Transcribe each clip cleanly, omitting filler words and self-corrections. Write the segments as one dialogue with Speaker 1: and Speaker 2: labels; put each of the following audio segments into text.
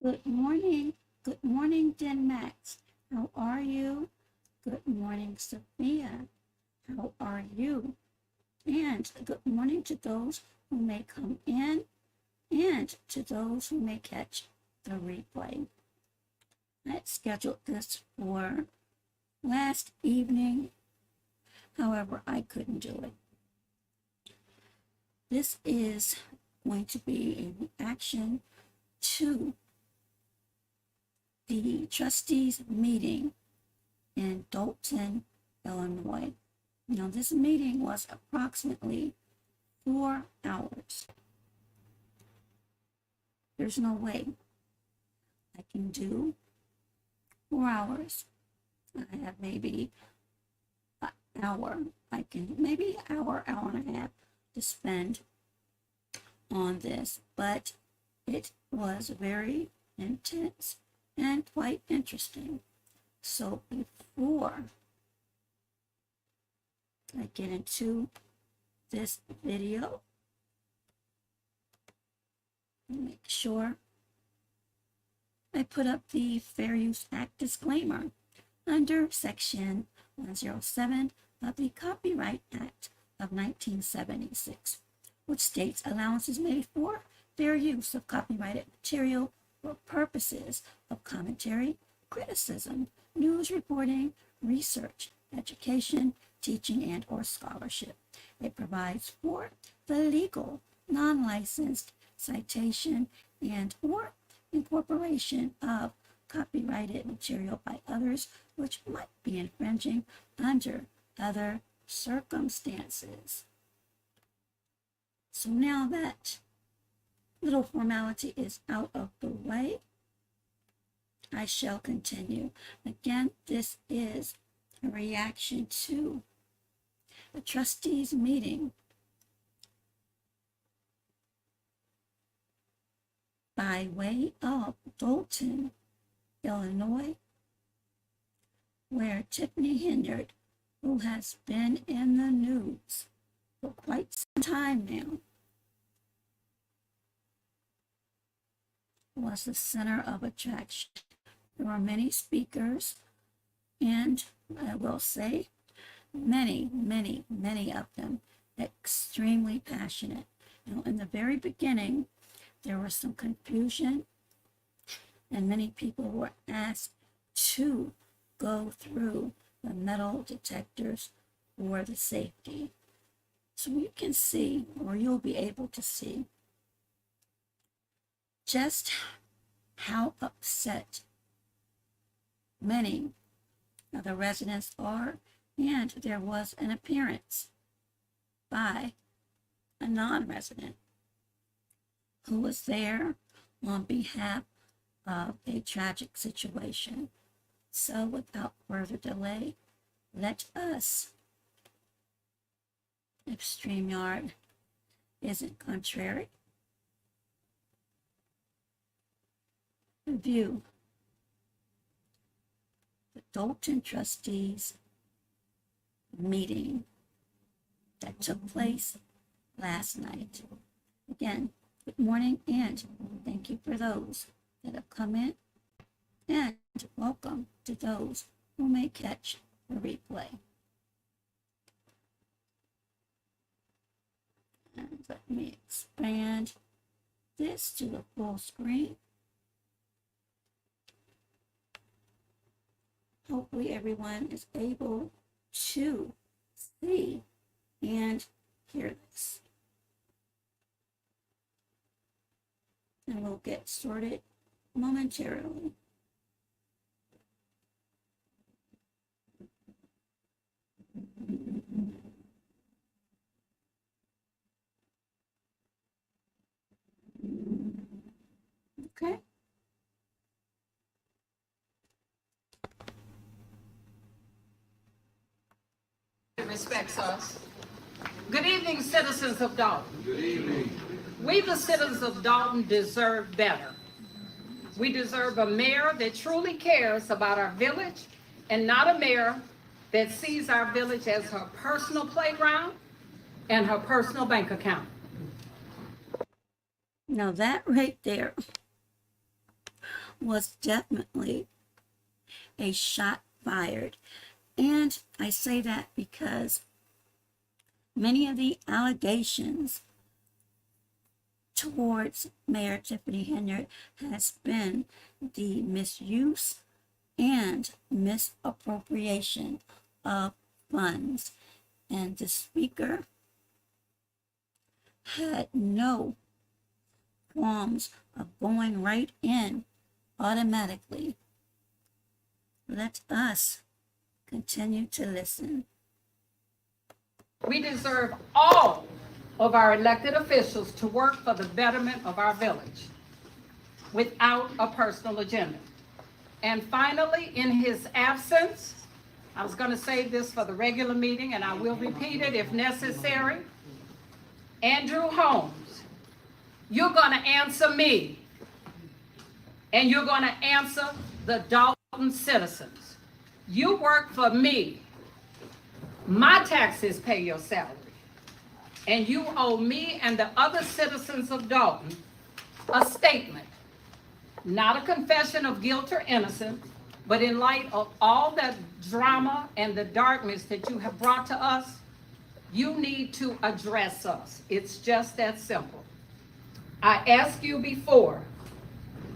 Speaker 1: Good morning, Den Max. How are you? Good morning, Sophia. How are you? And good morning to those who may come in and to those who may catch the replay. I had scheduled this for last evening, however, I couldn't do it. This is going to be a reaction to the trustees meeting in Dolton, Illinois. Now, this meeting was approximately 4 hours. There's no way I can do 4 hours. I have maybe an hour. I can maybe an hour and a half to spend on this, but it was very intense and quite interesting. So before I get into this video, make sure I put up the Fair Use Act disclaimer under Section 107 of the Copyright Act of 1976, which states allowances made for fair use of copyrighted material for purposes of commentary, criticism, news reporting, research, education, teaching, and or scholarship. It provides for the legal, non-licensed citation and or incorporation of copyrighted material by others which might be infringing under other circumstances. So now that little formality is out of the way, I shall continue. Again, this is a reaction to the trustees meeting by way of Dolton, Illinois, where Tiffany Henyard, who has been in the news for quite some time now, was the center of attraction. There were many speakers, and I will say many of them extremely passionate. Now, in the very beginning, there was some confusion, and many people were asked to go through the metal detectors for the safety. So you can see, or you'll be able to see, just how upset many of the residents are. And there was an appearance by a non-resident who was there on behalf of a tragic situation. So without further delay, let us, if StreamYard isn't contrary, review the Dolton trustees meeting that took place last night. Again, good morning, and thank you for those that have come in, and welcome to those who may catch the replay. And let me expand this to the full screen. Hopefully everyone is able to see and hear this. And we'll get started momentarily. Okay.
Speaker 2: Respects us. Good evening, citizens of Dolton.
Speaker 3: Good evening.
Speaker 2: We, the citizens of Dolton, deserve better. We deserve a mayor that truly cares about our village and not a mayor that sees our village as her personal playground and her personal bank account.
Speaker 1: Now that right there was definitely a shot fired. And I say that because many of the allegations towards Mayor Tiffany Henyard has been the misuse and misappropriation of funds. And the speaker had no qualms of going right in automatically. Let us continue to listen.
Speaker 2: We deserve all of our elected officials to work for the betterment of our village without a personal agenda. And finally, in his absence, I was going to save this for the regular meeting, and I will repeat it if necessary. Andrew Holmes, you're going to answer me, and you're going to answer the Dolton citizens. You work for me. My taxes pay your salary. And you owe me and the other citizens of Dolton a statement, not a confession of guilt or innocence, but in light of all that drama and the darkness that you have brought to us, you need to address us. It's just that simple. I asked you before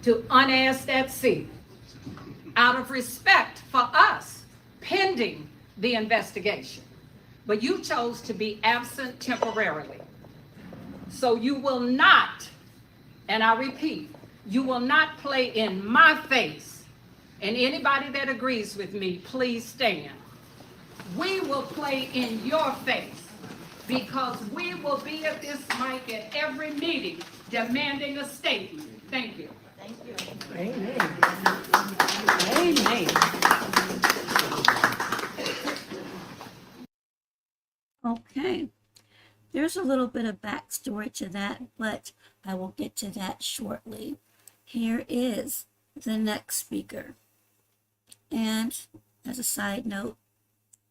Speaker 2: to unask that seat out of respect for us pending the investigation. But you chose to be absent temporarily. So you will not, and I repeat, you will not play in my face. And anybody that agrees with me, please stand. We will play in your face because we will be at this mic at every meeting demanding a statement. Thank you.
Speaker 3: Thank you.
Speaker 4: Amen. Amen.
Speaker 1: Okay, there's a little bit of backstory to that, but I will get to that shortly. Here is the next speaker. And as a side note,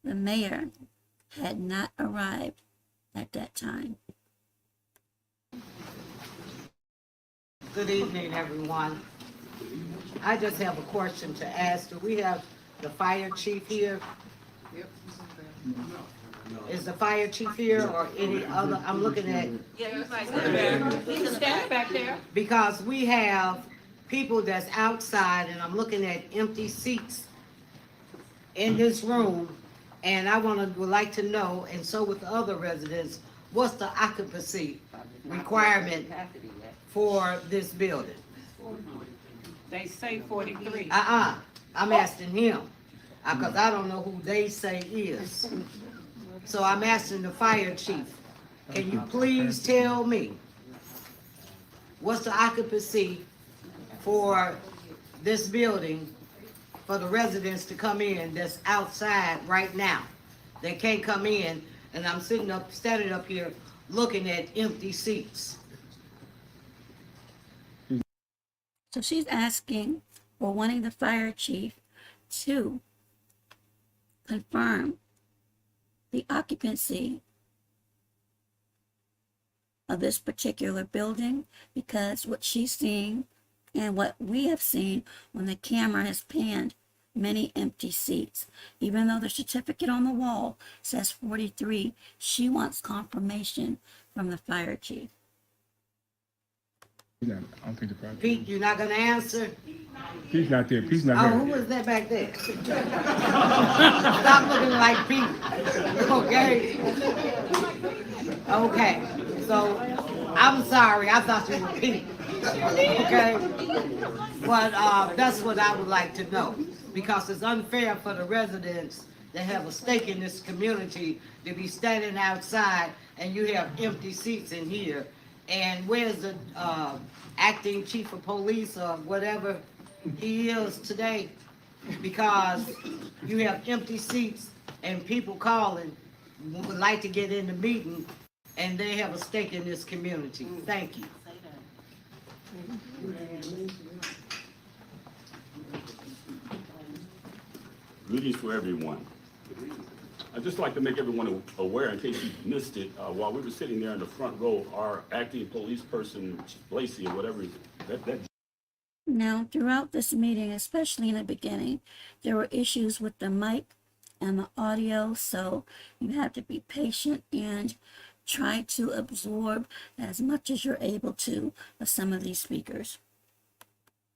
Speaker 1: the mayor had not arrived at that time.
Speaker 4: Good evening, everyone. I just have a question to ask. Do we have the fire chief here? Is the fire chief here or any other? I'm looking at,
Speaker 2: You can stand back there.
Speaker 4: because we have people that's outside and I'm looking at empty seats in this room. And I would like to know, and so with the other residents, what's the occupancy requirement for this building?
Speaker 2: They say 43.
Speaker 4: I'm asking him, because I don't know who they say is. So I'm asking the fire chief, can you please tell me what's the occupancy for this building for the residents to come in that's outside right now? They can't come in, and I'm standing up here looking at empty seats.
Speaker 1: So she's asking or wanting the fire chief to confirm the occupancy of this particular building, because what she's seeing and what we have seen when the camera has panned many empty seats. Even though the certificate on the wall says 43, she wants confirmation from the fire chief.
Speaker 5: I don't think the project.
Speaker 4: Pete, you're not gonna answer?
Speaker 5: Pete's not there. Pete's
Speaker 4: Oh,
Speaker 5: not
Speaker 4: who
Speaker 5: here.
Speaker 4: was that back there? Stop looking like Pete. Okay? Okay, so, I'm sorry, I thought you were Pete. Okay? But, that's what I would like to know, because it's unfair for the residents that have a stake in this community to be standing outside and you have empty seats in here. And where's the, acting chief of police or whatever he is today? Because you have empty seats and people calling, would like to get in the meeting, and they have a stake in this community. Thank you.
Speaker 6: Greetings for everyone. I'd just like to make everyone aware, in case you missed it, while we were sitting there in the front row, our acting police person, Lacey or whatever, that
Speaker 1: Now, throughout this meeting, especially in the beginning, there were issues with the mic and the audio, so you have to be patient and try to absorb as much as you're able to of some of these speakers.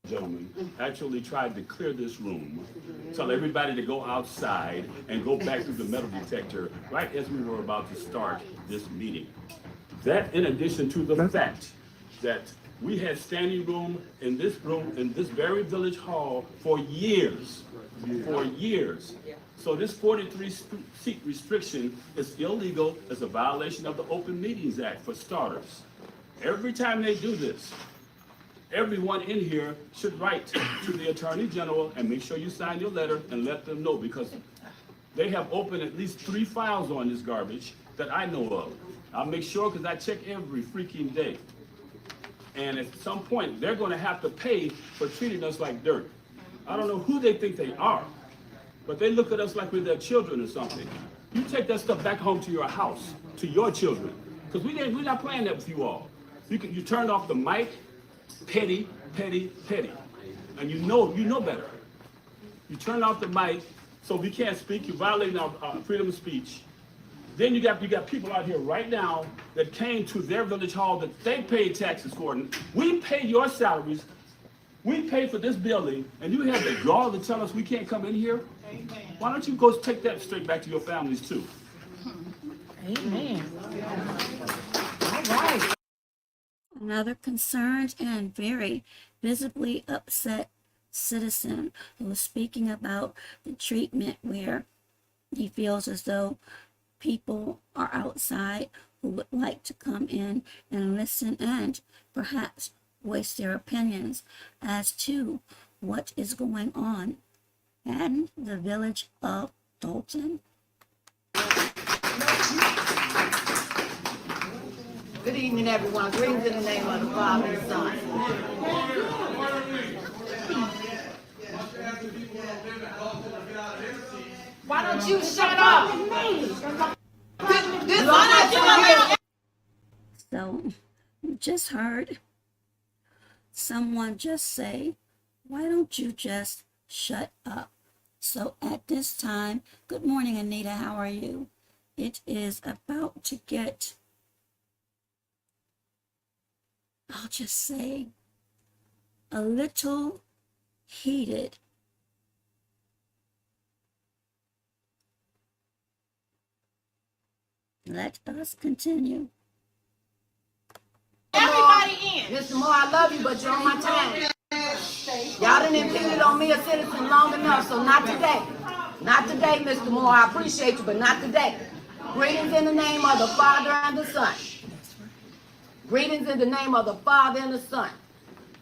Speaker 6: Gentlemen actually tried to clear this room, tell everybody to go outside and go back through the metal detector right as we were about to start this meeting. That in addition to the fact that we had standing room in this very village hall for years. So this 43-seat restriction is illegal. It's a violation of the Open Meetings Act for starters. Every time they do this, everyone in here should write to the Attorney General and make sure you sign your letter and let them know, because they have opened at least 3 files on this garbage that I know of. I'll make sure, because I check every freaking day. And at some point, they're going to have to pay for treating us like dirt. I don't know who they think they are, but they look at us like we're their children or something. You take that stuff back home to your house, to your children, because we're not playing that with you all. You turned off the mic, petty, petty, petty, and you know better. You turn off the mic so we can't speak. You're violating our freedom of speech. Then you got people out here right now that came to their village hall that they paid taxes for. And we pay your salaries. We pay for this building, and you have the gall to tell us we can't come in here? Amen. Why don't you go take that straight back to your families too?
Speaker 4: Amen. All right.
Speaker 1: Another concerned and very visibly upset citizen who was speaking about the treatment where he feels as though people are outside who would like to come in and listen and perhaps voice their opinions as to what is going on in the village of Dolton.
Speaker 4: Good evening, everyone. Greetings in the name of the Father and the Son.
Speaker 2: Why don't you shut up?
Speaker 1: So you just heard someone just say, why don't you just shut up? So at this time, good morning, Anita, how are you? It is about to get, I'll just say, a little heated. Let us continue.
Speaker 4: Everybody in. Mr. Moore, I love you, but you're on my time. Y'all done impeded on me, a citizen, long enough, so not today. Not today, Mr. Moore. I appreciate you, but not today. Greetings in the name of the Father and the Son. Greetings in the name of the Father and the Son.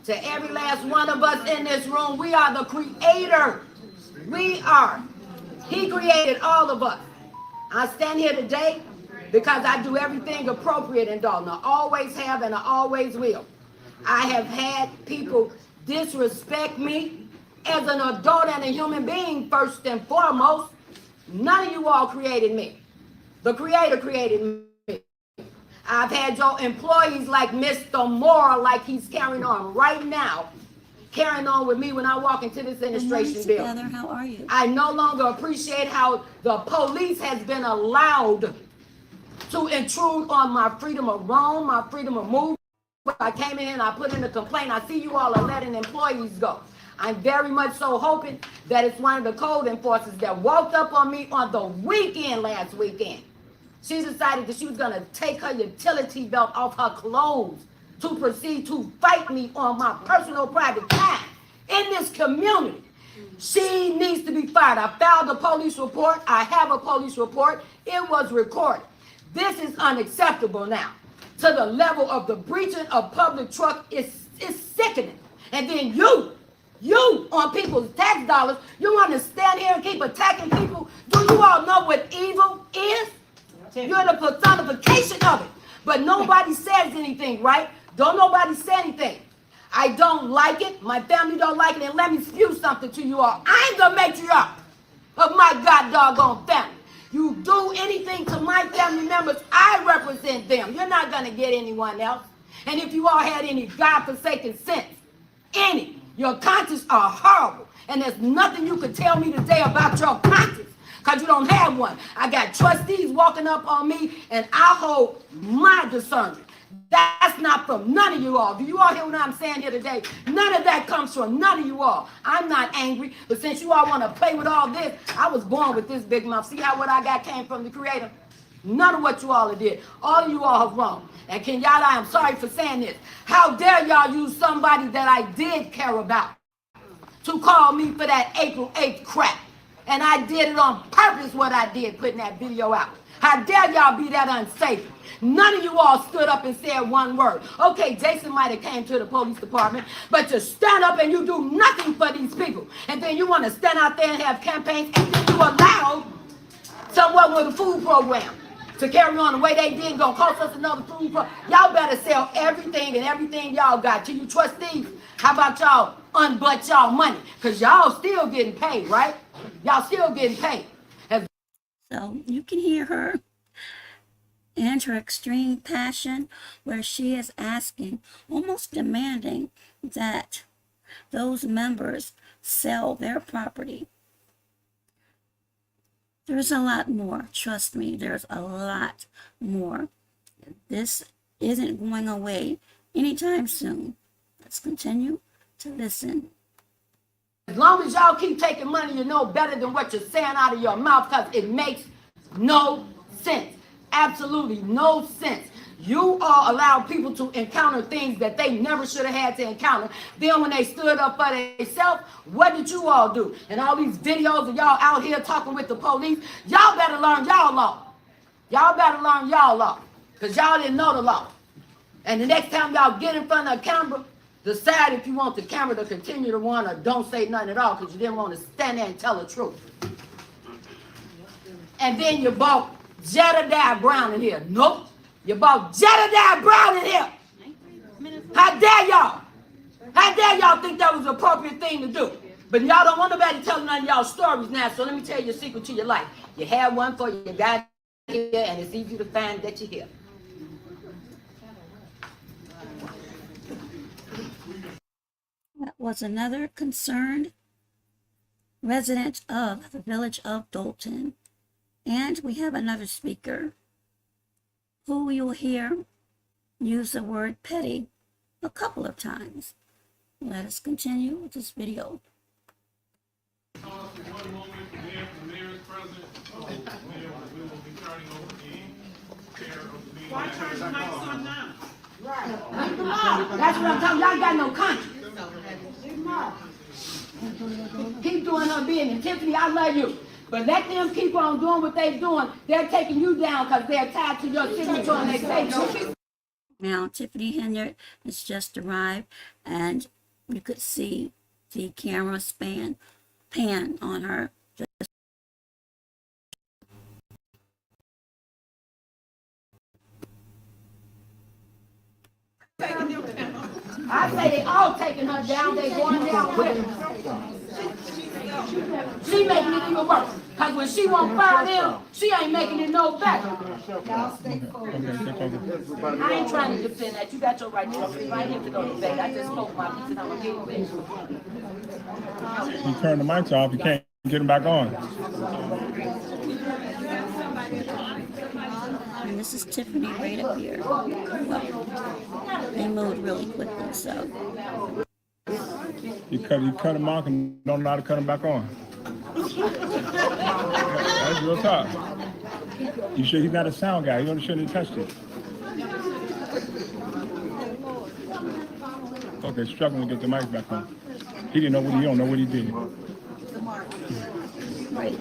Speaker 4: To every last one of us in this room, we are the creator. We are. He created all of us. I stand here today because I do everything appropriate in Dolton. I always have and I always will. I have had people disrespect me as an adult and a human being first and foremost. None of you all created me. The Creator created me. I've had your employees like Mr. Moore, like he's carrying on right now, carrying on with me when I walk into this administration building.
Speaker 1: How are you?
Speaker 4: I no longer appreciate how the police has been allowed to intrude on my freedom of roam, my freedom of move. I came in and I put in a complaint. I see you all are letting employees go. I'm very much so hoping that it's one of the code enforcers that walked up on me on the weekend last weekend. She decided that she was going to take her utility belt off her clothes to proceed to fight me on my personal private time in this community. She needs to be fired. I filed a police report. I have a police report. It was recorded. This is unacceptable now. To the level of the breaching of public trust is sickening. And then you on people's tax dollars, you want to stand here and keep attacking people? Do you all know what evil is? You're the personification of it. But nobody says anything, right? Don't nobody say anything. I don't like it. My family don't like it. And let me spew something to you all. I ain't the matriarch of my god doggone family. You do anything to my family members, I represent them. You're not going to get anyone else. And if you all had any godforsaken sense, any, Your conscience are horrible. And there's nothing you can tell me today about your conscience, because you don't have one. I got trustees walking up on me, and I hold my discernment. That's not from none of you all. Do you all hear what I'm saying here today? None of that comes from none of you all. I'm not angry, but since you all want to play with all this, I was born with this big mouth. See how what I got came from the Creator? None of what you all did. All of you all have wrong. And Kenyatta, I am sorry for saying this. How dare y'all use somebody that I did care about to call me for that April 8th crap? And I did it on purpose, what I did, putting that video out. How dare y'all be that unsafe? None of you all stood up and said one word. Okay, Jason might have came to the police department, but you stand up and you do nothing for these people. And then you want to stand out there and have campaigns, and then you allow someone with a food program to carry on the way they did, gonna cost us another food program. Y'all better sell everything and everything y'all got. To you trustees, how about y'all unbutt y'all money? Because y'all still getting paid, right? Y'all still getting paid.
Speaker 1: So you can hear her and her extreme passion, where she is asking, almost demanding, that those members sell their property. There's a lot more. Trust me, there's a lot more. This isn't going away anytime soon. Let's continue to listen.
Speaker 4: As long as y'all keep taking money, you know better than what you're saying out of your mouth, because it makes no sense. Absolutely no sense. You all allow people to encounter things that they never should have had to encounter. Then when they stood up for themselves, what did you all do? And all these videos of y'all out here talking with the police, y'all better learn y'all law. Y'all better learn y'all law, because y'all didn't know the law. And the next time y'all get in front of a camera, decide if you want the camera to continue to run or don't say nothing at all, because you didn't want to stand there and tell the truth. And then you bought Jedediah Brown in here. Nope. You bought Jedediah Brown in here. How dare y'all? How dare y'all think that was the appropriate thing to do? But y'all don't want nobody telling none of y'all stories now, so let me tell you a secret to your life. You had one for you got here, and it's easy to find that you're here.
Speaker 1: That was another concerned resident of the village of Dolton. And we have another speaker who you'll hear use the word petty a couple of times. Let us continue with this video.
Speaker 3: One moment, the mayor is present. Mayor, we will be turning over the chair of the meeting. Why turn the mics on now?
Speaker 4: Right. That's what I'm talking about. Y'all got no conscience. Keep doing her business. Tiffany, I love you. But let them keep on doing what they're doing. They're taking you down because they're tied to your signature on their Facebook.
Speaker 1: Now, Tiffany Henyard has just arrived, and you could see the camera pan on her.
Speaker 4: I say they all taking her down. They going down with her. She making it even worse. Because when she won't fire them, she ain't making it no better. I ain't trying to defend that. You got your right to defend. I ain't to go to bed. I just spoke my piece and I'm going to get bed.
Speaker 5: You turn the mics off, you can't get them back on.
Speaker 1: And this is Tiffany right up here. Well, they moved really quickly, so.
Speaker 5: You cut them off and don't know how to cut them back on. That's real tough. You sure he's not a sound guy? You shouldn't have touched it. Okay, struggling to get the mic back on. He didn't know what he don't know what he did.
Speaker 1: Right.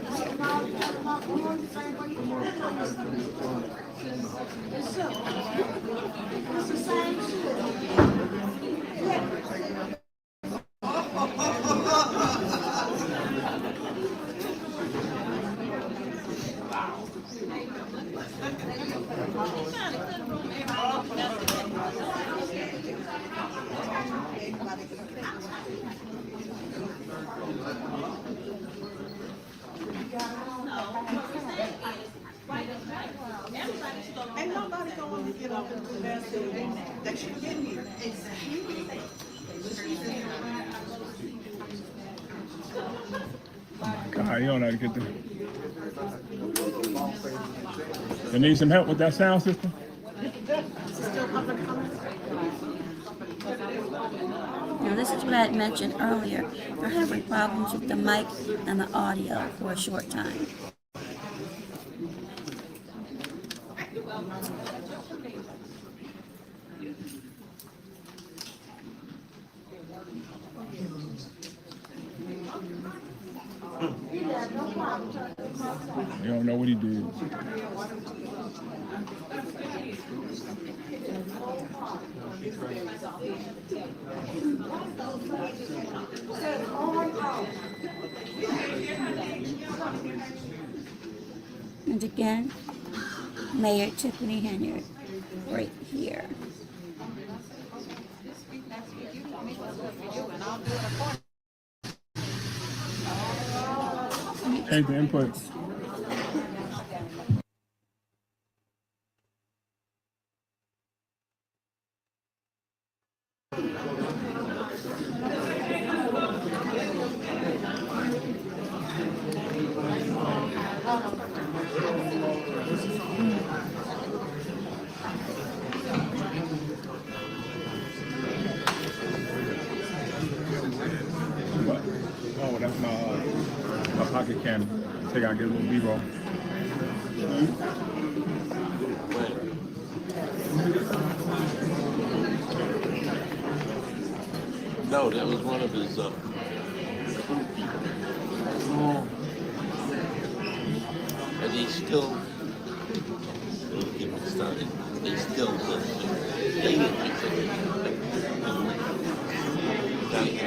Speaker 7: Ain't nobody going to get up and do that thing that you didn't hear.
Speaker 5: God, you don't know how to get there. You need some help with that sound system?
Speaker 1: Now, this is what I had mentioned earlier. We're having problems with the mic and the audio for a short time.
Speaker 5: You don't know what he did.
Speaker 1: And again, Mayor Tiffany Henyard, right here.
Speaker 5: Change the input. What? Oh, that's my pocket camera. I think I'll get a little B-roll.
Speaker 8: No, that was one of his and he still don't get me started. He still does it.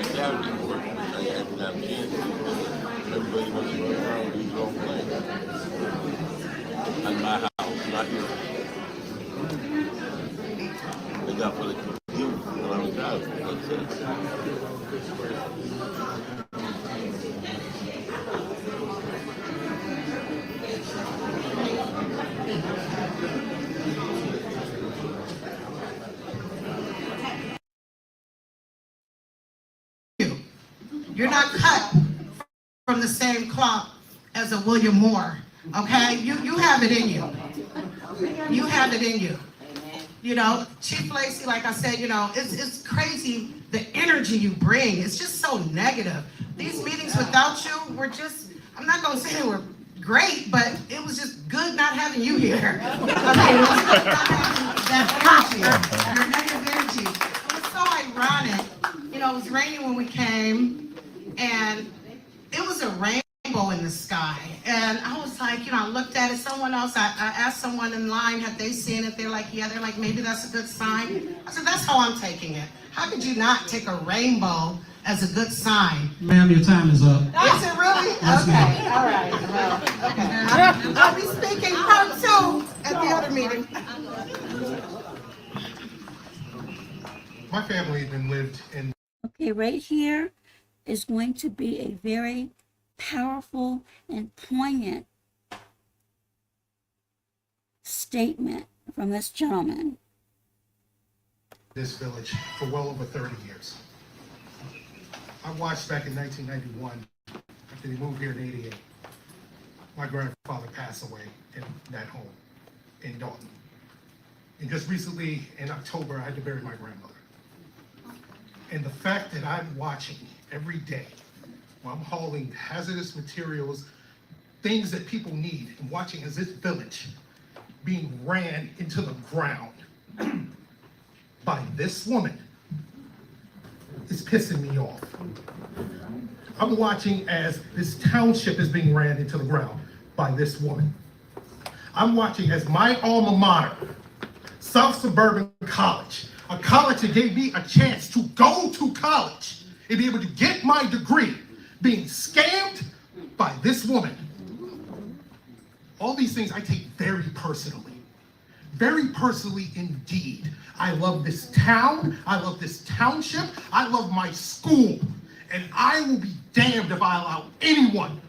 Speaker 8: Saturday morning, I hadn't got a chance. Everybody wants to run around and do their own thing. At my house, not here. They got for the computer when I was out. That's it.
Speaker 7: You're not cut from the same cloth as a William Moore, okay? You have it in you. You have it in you. You know, Chief Lacey, like I said, you know, it's crazy the energy you bring. It's just so negative. These meetings without you were just, I'm not gonna say they were great, but it was just good not having you here. Okay, it was good not having that energy, your negative energy. It was so ironic. You know, it was raining when we came, and it was a rainbow in the sky. And I was like, you know, I looked at it, someone else, I asked someone in line, have they seen it? They're like, yeah, they're like, maybe that's a good sign. I said, that's how I'm taking it. How could you not take a rainbow as a good sign?
Speaker 9: Ma'am, your time is up.
Speaker 7: Is it really? Okay, all right, well, okay. I'll be speaking part 2 at the other meeting.
Speaker 10: My family then lived in.
Speaker 1: Okay, right here is going to be a very powerful and poignant statement from this gentleman.
Speaker 10: This village for well over 30 years. I watched back in 1991, after they moved here in 88, my grandfather passed away in that home in Dolton. And just recently, in October, I had to bury my grandmother. And the fact that I'm watching every day, while I'm hauling hazardous materials, things that people need, and watching as this village being ran into the ground by this woman, is pissing me off. I'm watching as this township is being ran into the ground by this woman. I'm watching as my alma mater, South Suburban College, a college that gave me a chance to go to college and be able to get my degree, being scammed by this woman. All these things I take very personally indeed. I love this town, I love this township, I love my school, and I will be damned if I allow anyone,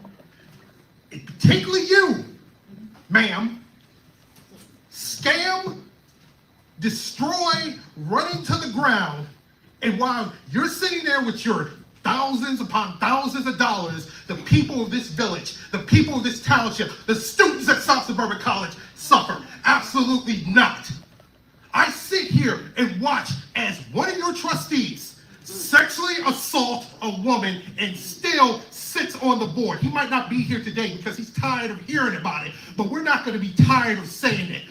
Speaker 10: particularly you, ma'am, scam, destroy, run into the ground, and while you're sitting there with your thousands upon thousands of dollars the people of this village, the people of this township, the students at South Suburban College suffer? Absolutely not. I sit here and watch as one of your trustees sexually assault a woman and still sits on the board. He might not be here today because he's tired of hearing about it, but we're not going to be tired of saying it.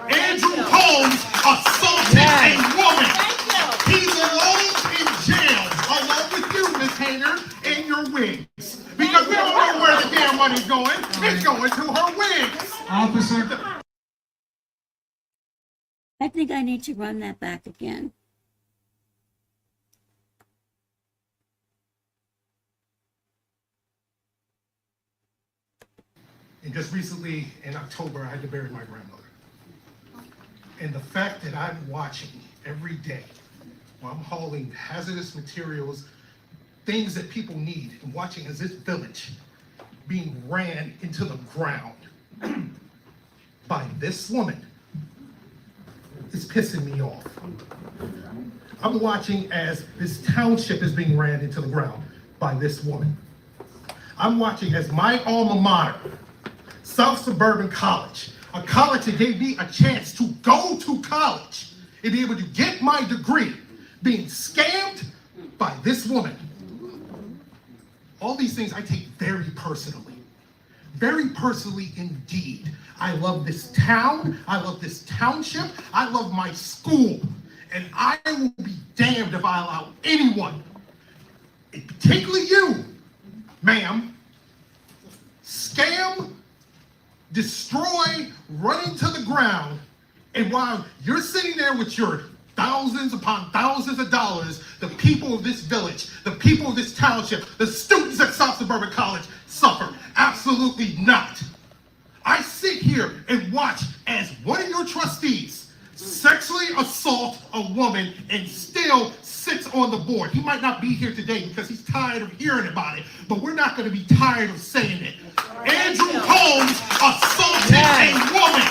Speaker 10: Andrew Holmes assaulted a woman. He's alone in jail, along with you, Ms. Henyard, and your wigs. Because we don't know where the damn money's going. It's going to her wigs.
Speaker 9: Officer.
Speaker 1: I think I need to run that back again.
Speaker 10: And just recently, in October, I had to bury my grandmother. And the fact that I'm watching every day while I'm hauling hazardous materials, things that people need, and watching as this village being ran into the ground by this woman is pissing me off. I'm watching as this township is being ran into the ground by this woman. I'm watching as my alma mater, South Suburban College, a college that gave me a chance to go to college and be able to get my degree, being scammed by this woman. All these things I take very personally indeed. I love this town, I love this township, I love my school, and I will be damned if I allow anyone, and particularly you, ma'am, scam, destroy, run into the ground, and while you're sitting there with your thousands upon thousands of dollars, the people of this village, the people of this township, the students at South Suburban College suffer. Absolutely not. I sit here and watch as one of your trustees sexually assault a woman and still sits on the board. He might not be here today because he's tired of hearing about it, but we're not going to be tired of saying it. Andrew Holmes assaulted a woman.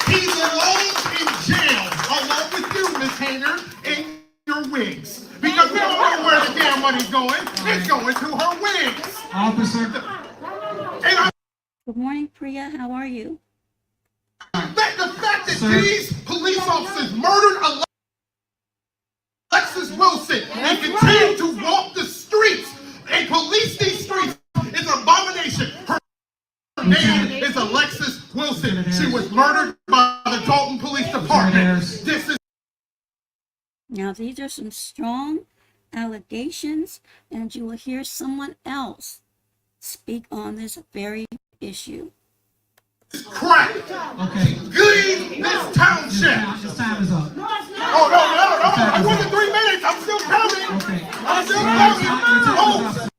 Speaker 10: He's alone in jail, along with you, Ms. Henyard, and your wigs. Because we don't know where the damn money's going. It's going to her wigs.
Speaker 9: Officer.
Speaker 10: And
Speaker 1: Good morning, Priya. How are you?
Speaker 10: the fact that these police officers murdered Alexis Wilson and continue to walk the streets and police these streets is an abomination. Her name is Alexis Wilson. She was murdered by the Dolton Police Department. This is
Speaker 1: Now, these are some strong allegations, and you will hear someone else speak on this very issue.
Speaker 10: crap.
Speaker 9: Okay.
Speaker 10: Leave this township.
Speaker 9: This time is up.
Speaker 10: Oh, no. I wasn't 3 minutes. I'm still counting.
Speaker 9: Okay.
Speaker 10: I'm still counting.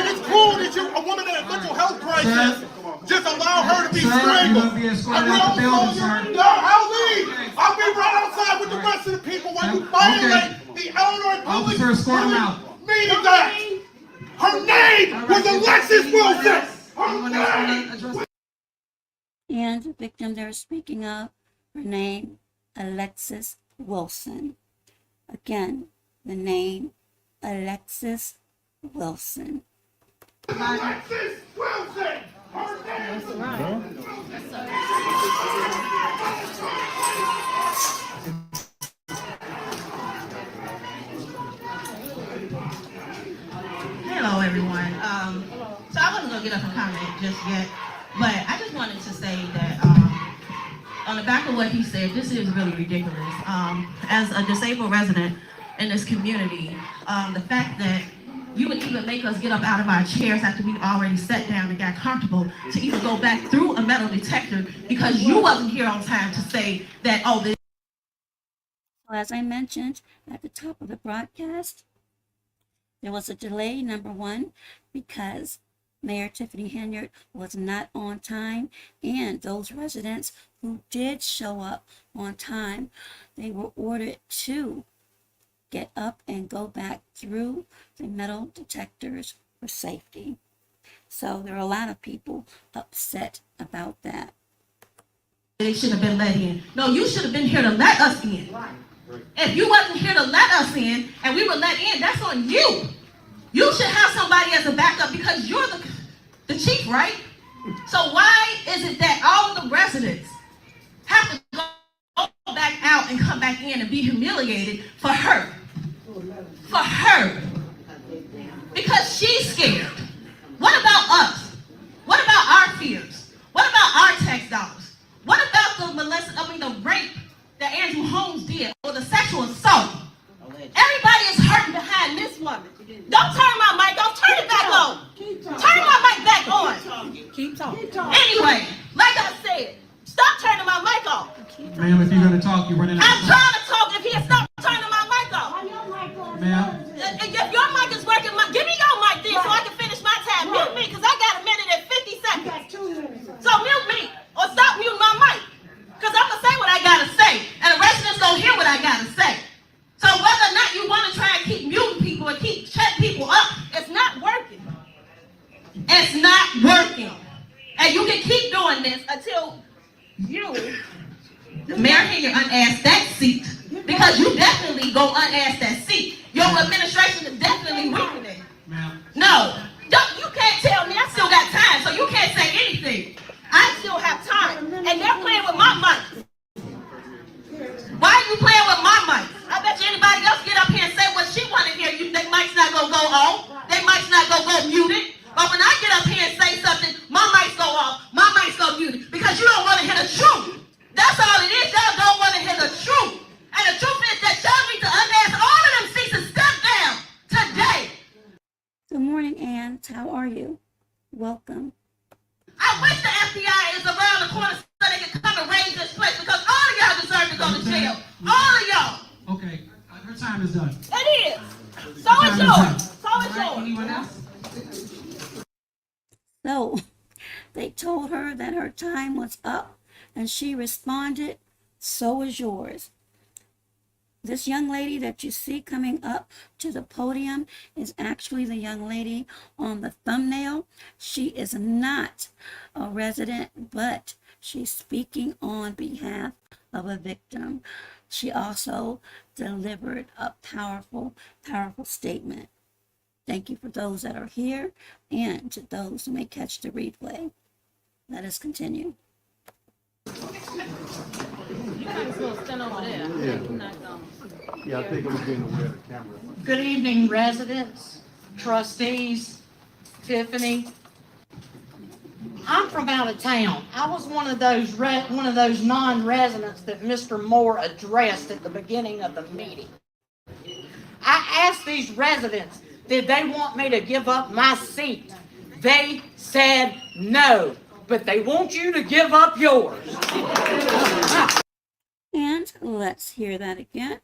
Speaker 10: It's cool that a woman in a mental health crisis, just allow her to be strangled.
Speaker 9: Be escorted out the building, sir.
Speaker 10: No, I'll leave. I'll be right outside with the rest of the people while you violate the Illinois Public
Speaker 9: Officer, escort him out.
Speaker 10: Meetings Act. Her name was Alexis Wilson. Her name.
Speaker 1: And the victim they're speaking of, her name, Alexis Wilson. Again, the name, Alexis Wilson.
Speaker 10: Alexis Wilson. Her name.
Speaker 11: Hello, everyone. So I wasn't gonna get up and comment just yet, but I just wanted to say that on the back of what he said, this is really ridiculous. As a disabled resident in this community, the fact that you would even make us get up out of our chairs after we already sat down and got comfortable to even go back through a metal detector because you wasn't here on time to say that, oh, this.
Speaker 1: As I mentioned at the top of the broadcast, there was a delay, number one, because Mayor Tiffany Henyard was not on time, and those residents who did show up on time, they were ordered to get up and go back through the metal detectors for safety. So there are a lot of people upset about that.
Speaker 11: They should have been let in. No, you should have been here to let us in. If you wasn't here to let us in and we were let in, that's on you. You should have somebody as a backup because you're the chief, right? So why is it that all of the residents have to go back out and come back in and be humiliated for her? For her. Because she's scared. What about us? What about our fears? What about our tax dollars? What about the rape that Andrew Holmes did, or the sexual assault? Everybody is hurting behind this woman. Don't turn my mic off. Turn it back on. Turn my mic back on. Keep talking. Anyway, like I said, stop turning my mic off.
Speaker 9: Ma'am, if you're gonna talk, you're running out
Speaker 11: I'm
Speaker 9: of time.
Speaker 11: trying to talk if he'll stop turning my mic off.
Speaker 9: Ma'am,
Speaker 11: If your mic is working, give me your mic then so I can finish my time. Mute me, because I got a minute and 50 seconds. So mute me, or stop muting my mic. Because I'm going to say what I got to say, and the residents don't hear what I got to say. So whether or not you want to try and keep muting people and keep shutting people up, it's not working. It's not working. And you can keep doing this until you, Mayor Henyard, unasked that seat. Because you definitely go unasked that seat. Your administration is definitely weakening.
Speaker 9: ma'am.
Speaker 11: No, you can't tell me. I still got time, so you can't say anything. I still have time, and they're playing with my mic. Why are you playing with my mic? I bet you anybody else get up here and say what she want to hear. They mic's not gonna go on. They mic's not gonna go muted. But when I get up here and say something, my mic's go off. My mic's go muted because you don't want to hear the truth. That's all it is. Y'all don't want to hear the truth. And the truth is that y'all need to unask all of them seats and step down today.
Speaker 1: Good morning, Ann. How are you? Welcome.
Speaker 11: I wish the FBI is around the corner so they can come and raid this place because all of y'all deserve to go to jail. All of y'all.
Speaker 9: Okay, her time is done.
Speaker 11: It is. So is yours. So is yours.
Speaker 9: Anyone else?
Speaker 1: So they told her that her time was up, and she responded, so is yours. This young lady that you see coming up to the podium is actually the young lady on the thumbnail. She is not a resident, but she's speaking on behalf of a victim. She also delivered a powerful, powerful statement. Thank you for those that are here and to those who may catch the replay. Let us continue.
Speaker 12: Yeah, I think it was being aware of the camera.
Speaker 13: Good evening, residents, trustees, Tiffany. I'm from out of town. I was one of those non-residents that Mr. Moore addressed at the beginning of the meeting. I asked these residents, did they want me to give up my seat? They said no, but they want you to give up yours.
Speaker 1: And let's hear that again.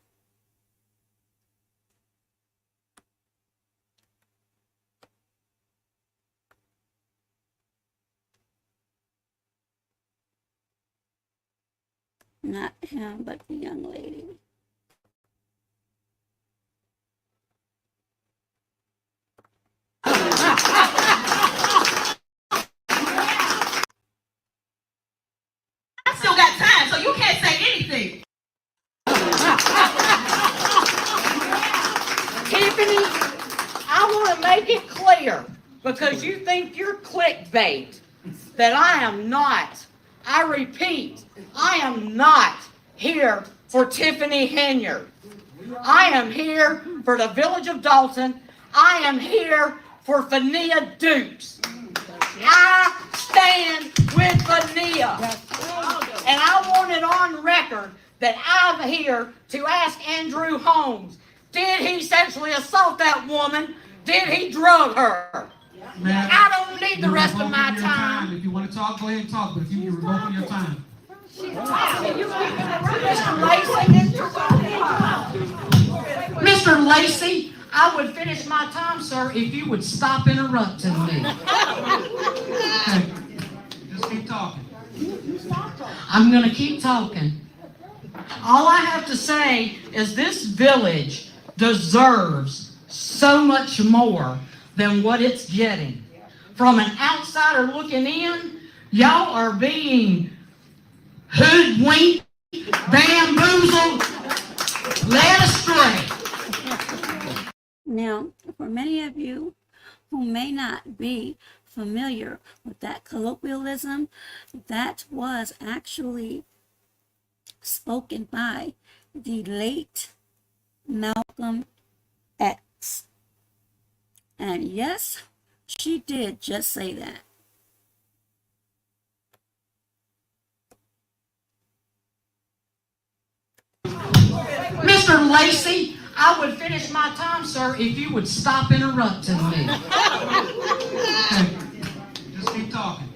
Speaker 1: Not him, but the young lady.
Speaker 11: I still got time, so you can't say anything.
Speaker 13: Tiffany, I want to make it clear, because you think you're clickbait, that I am not. I repeat, I am not here for Tiffany Henyard. I am here for the village of Dolton. I am here for Fania Dukes. I stand with Fania. And I want it on record that I'm here to ask Andrew Holmes, did he sexually assault that woman? Did he drug her? I don't need the rest of my time.
Speaker 9: If you want to talk, go ahead and talk, but if you're revoking your time.
Speaker 13: Mr. Lacey, I would finish my time, sir, if you would stop interrupting me.
Speaker 9: Okay, just keep talking.
Speaker 13: I'm going to keep talking. All I have to say is this village deserves so much more than what it's getting. From an outsider looking in, y'all are being hoodwinked, bamboozled, led astray.
Speaker 1: Now, for many of you who may not be familiar with that colloquialism, that was actually spoken by the late Malcolm X. And yes, she did just say that.
Speaker 9: Mr. Lacey, I would finish my time, sir, if you would stop interrupting me. Okay. Just keep talking.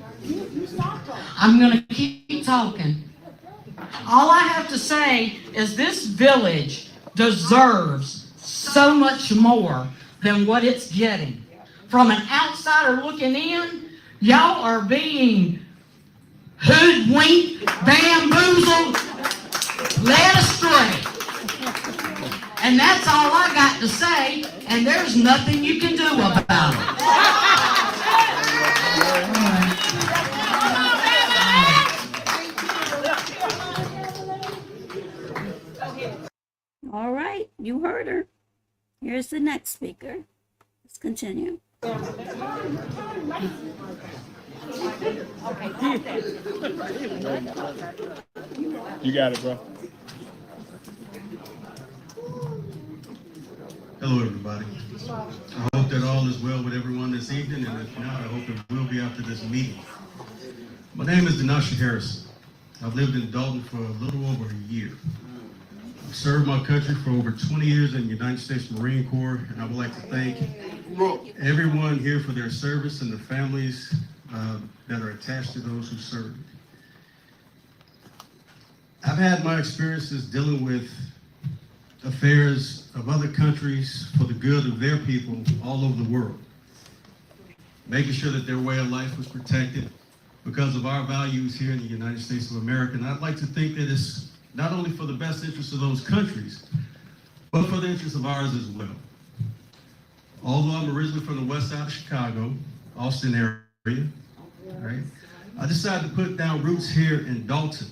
Speaker 9: I'm going to keep talking. All I have to say is this village deserves so much more than what it's getting. From an outsider looking in, y'all are being hoodwinked, bamboozled, led astray. And that's all I got to say, and there's nothing you can do about it.
Speaker 1: All right, you heard her. Here's the next speaker. Let's continue.
Speaker 5: You got it, bro.
Speaker 12: Hello, everybody. I hope that all is well with everyone this evening, and if not, I hope it will be after this meeting. My name is Denasha Harrison. I've lived in Dolton for a little over a year. I've served my country for over 20 years in the United States Marine Corps, and I would like to thank everyone here for their service and the families that are attached to those who served. I've had my experiences dealing with affairs of other countries for the good of their people all over the world, making sure that their way of life was protected because of our values here in the United States of America. And I'd like to think that it's not only for the best interest of those countries, but for the interest of ours as well. Although I'm originally from the west side of Chicago, Austin area, right? I decided to put down roots here in Dolton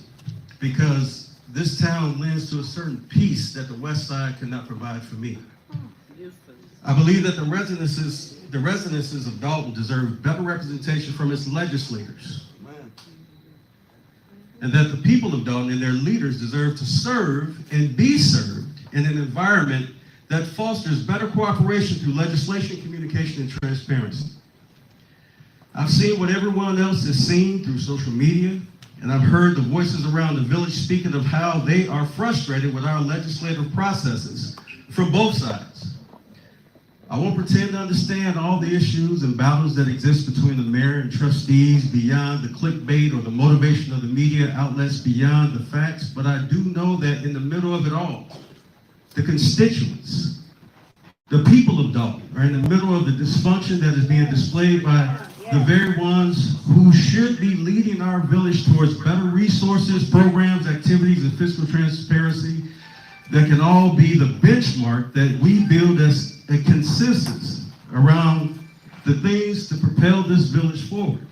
Speaker 12: because this town lends to a certain peace that the west side cannot provide for me. I believe that the residences of Dolton deserve better representation from its legislators. And that the people of Dolton and their leaders deserve to serve and be served in an environment that fosters better cooperation through legislation, communication, and transparency. I've seen what everyone else has seen through social media, and I've heard the voices around the village speaking of how they are frustrated with our legislative processes from both sides. I won't pretend to understand all the issues and battles that exist between the mayor and trustees beyond the clickbait or the motivation of the media outlets beyond the facts, but I do know that in the middle of it all, the constituents, the people of Dolton, are in the middle of the dysfunction that is being displayed by the very ones who should be leading our village towards better resources, programs, activities, and fiscal transparency that can all be the benchmark that we build as a consensus around the things to propel this village forward.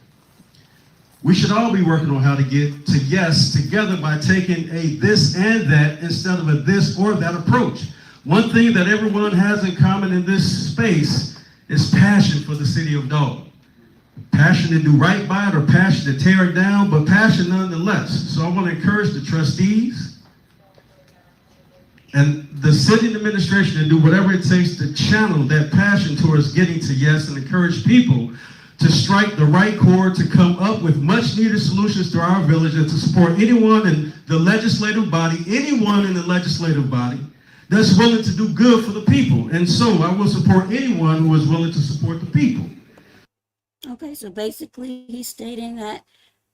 Speaker 12: We should all be working on how to get to yes together by taking a this and that instead of a this or that approach. One thing that everyone has in common in this space is passion for the city of Dolton. Passion to do right by it or passion to tear it down, but passion nonetheless. So I want to encourage the trustees and the city administration to do whatever it takes to channel that passion towards getting to yes and encourage people to strike the right chord to come up with much needed solutions to our village and to support anyone in the legislative body that's willing to do good for the people. And so I will support anyone who is willing to support the people.
Speaker 1: Okay, so basically he's stating that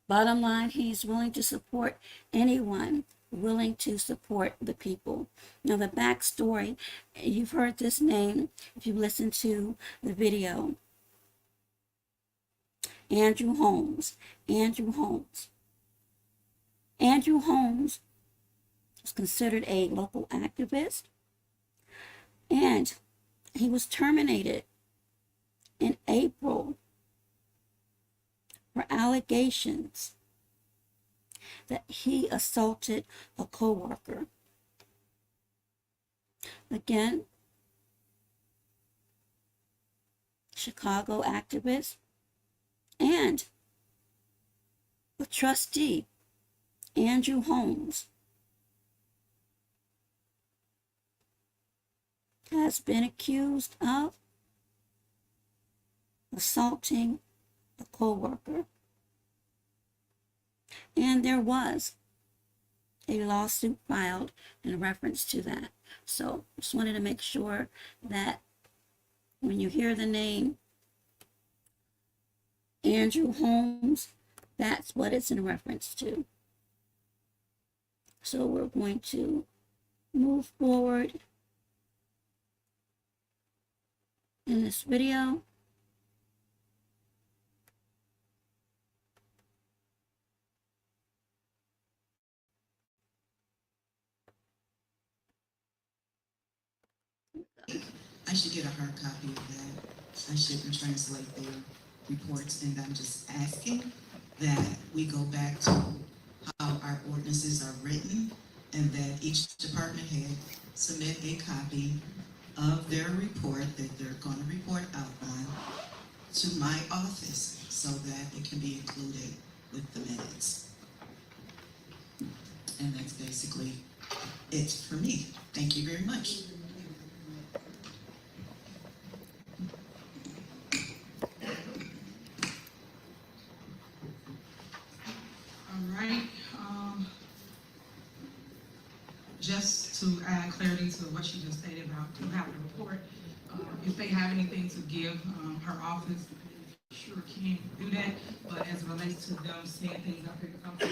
Speaker 1: bottom line, he's willing to support anyone willing to support the people. Now the backstory, you've heard this name if you listen to the video. Andrew Holmes. Andrew Holmes was considered a local activist, and he was terminated in April for allegations that he assaulted a coworker. Again, Chicago activist, and a trustee, Andrew Holmes, has been accused of assaulting a co-worker. And there was a lawsuit filed in reference to that. So just wanted to make sure that when you hear the name Andrew Holmes, that's what it's in reference to. So we're going to move forward in this video.
Speaker 14: I should get a hard copy of that. I shouldn't translate their reports, and I'm just asking that we go back to how our ordinances are written, and that each department head submit a copy of their report that they're going to report out on to my office so that it can be included with the minutes. And that's basically it for me. Thank you very much.
Speaker 15: All right. Just to add clarity to what she just stated about to have a report, if they have anything to give, her office sure can do that. But as it relates to them saying things out there,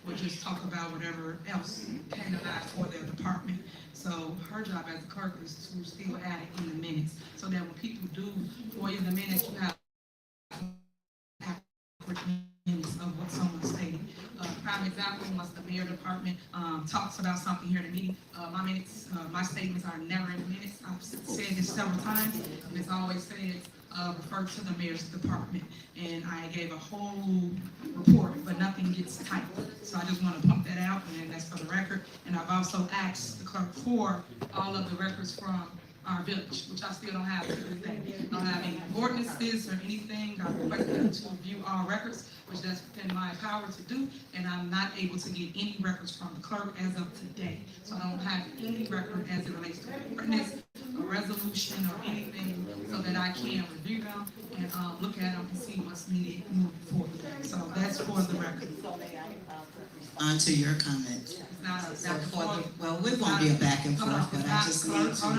Speaker 15: we'll just talk about whatever else came about for their department. So her job as a clerk is to still add it in the minutes, so that when people do for you the minutes, you have minutes of what someone stated. Prime example, once the mayor department talks about something here in the meeting, my minutes, my statements are never in the minutes. I've said this several times, and it's always said refer to the mayor's department. And I gave a whole report, but nothing gets typed. So I just want to pump that out, and that's for the record. And I've also asked the clerk for all of the records from our village, which I still don't have to this day. I don't have any ordinances or anything. I requested them to review all records, which that's within my power to do, and I'm not able to get any records from the clerk as of today. So I don't have any record as it relates to an ordinance, a resolution, or anything, so that I can review them and look at them and see what's needed moving forward. So that's for the record.
Speaker 14: On to your comment. Well, we won't be a back and forth, but I just need for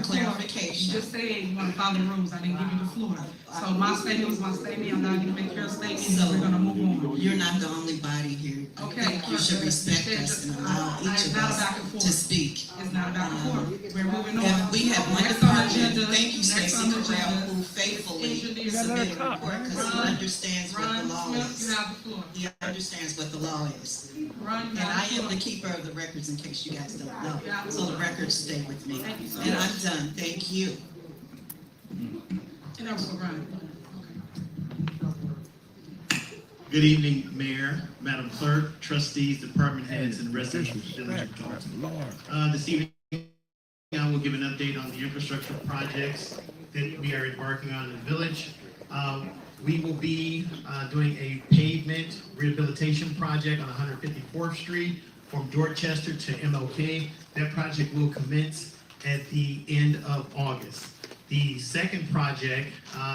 Speaker 14: clarification.
Speaker 15: You just said you want to follow the rules. I didn't give you the floor. So my statement was my statement. I'm not going to make your statement. So we're going to move on.
Speaker 14: You're not the only body here.
Speaker 15: Okay.
Speaker 14: I think you should respect us and allow each of us to speak.
Speaker 15: It's not back and forth. We're moving on.
Speaker 14: If we have one department, thank you, Stacey Corral, who faithfully submitted a report because he understands what the law is. He understands what the law is. And I am the keeper of the records in case you guys don't know. So the records stay with me. And I'm done. Thank you.
Speaker 15: And that was for Brian.
Speaker 16: Good evening, Mayor, Madam Clerk, trustees, department heads, and residents of the Village of Dolton. This evening, I will give an update on the infrastructure projects that we are embarking on in the village. We will be doing a pavement rehabilitation project on 154th Street from Dorchester to MLK. That project will commence at the end of August. The second project,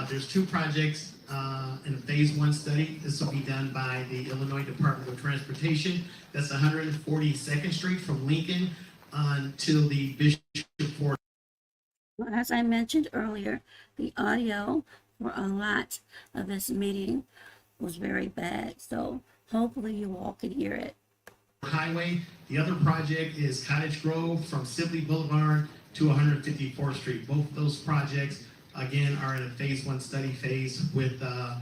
Speaker 16: there's two projects in a phase one study. This will be done by the Illinois Department of Transportation. That's 142nd Street from Lincoln until the Bishop Ford.
Speaker 1: Well, as I mentioned earlier, the audio for a lot of this meeting was very bad. So hopefully you all can hear it.
Speaker 16: Highway. The other project is Cottage Grove from Sibley Boulevard to 154th Street. Both of those projects, again, are in a phase one study phase with the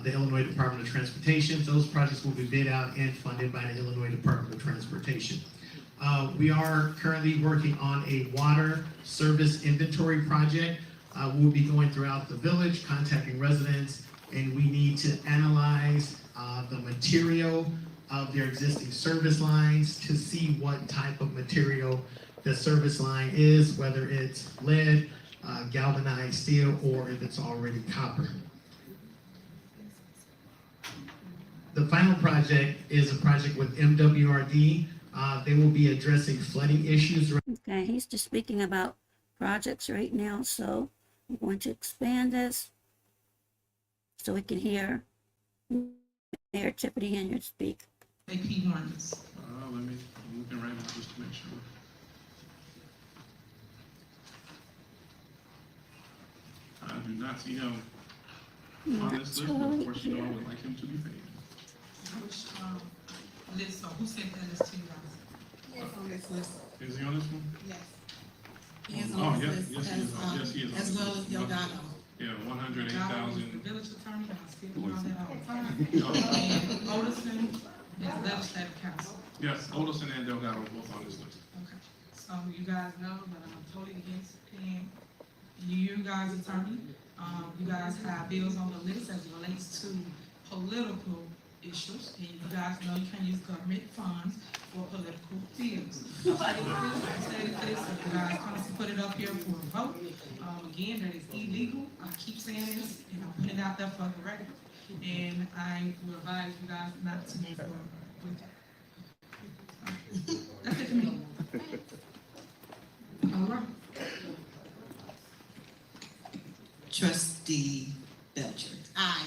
Speaker 16: Illinois Department of Transportation. Those projects will be bid out and funded by the Illinois Department of Transportation. We are currently working on a water service inventory project. We'll be going throughout the village, contacting residents, and we need to analyze the material of their existing service lines to see what type of material the service line is, whether it's lead, galvanized steel or if it's already copper. The final project is a project with MWRD. They will be addressing flooding issues.
Speaker 1: Okay, he's just speaking about projects right now, so I'm going to expand this so we can hear Mayor Tiffany Henyard speak.
Speaker 15: AP ones.
Speaker 3: Let me look it right now just to make sure. I do not see him on this list, but of course, you know, I would like him to be paid.
Speaker 15: Which, list, so who sent that list to you guys?
Speaker 14: Yes, on this list.
Speaker 3: Is he on this one?
Speaker 14: Yes. He is
Speaker 3: Oh,
Speaker 14: on
Speaker 3: yeah,
Speaker 14: this list
Speaker 3: yes, he is on, yes, he is on.
Speaker 14: as
Speaker 3: this
Speaker 14: well as
Speaker 3: list.
Speaker 14: Delgado.
Speaker 3: Yeah,
Speaker 15: The
Speaker 3: 108,000.
Speaker 15: village attorney, I still do all that all the time. And Otiston is legislative council.
Speaker 3: Yes, Olson and Delgado are both on this list.
Speaker 15: Okay, so you guys know that I'm totally against paying you guys attorney. You guys have bills on the list as it relates to political issues, and you guys know you can use government funds for political bills. I stated this, so you guys come to put it up here for a vote. Again, that is illegal. I keep saying this, and I'm putting it out there for the record. And I will advise you guys not to move forward with that. That's it for me. All right.
Speaker 14: Trustee Belcher. Aye.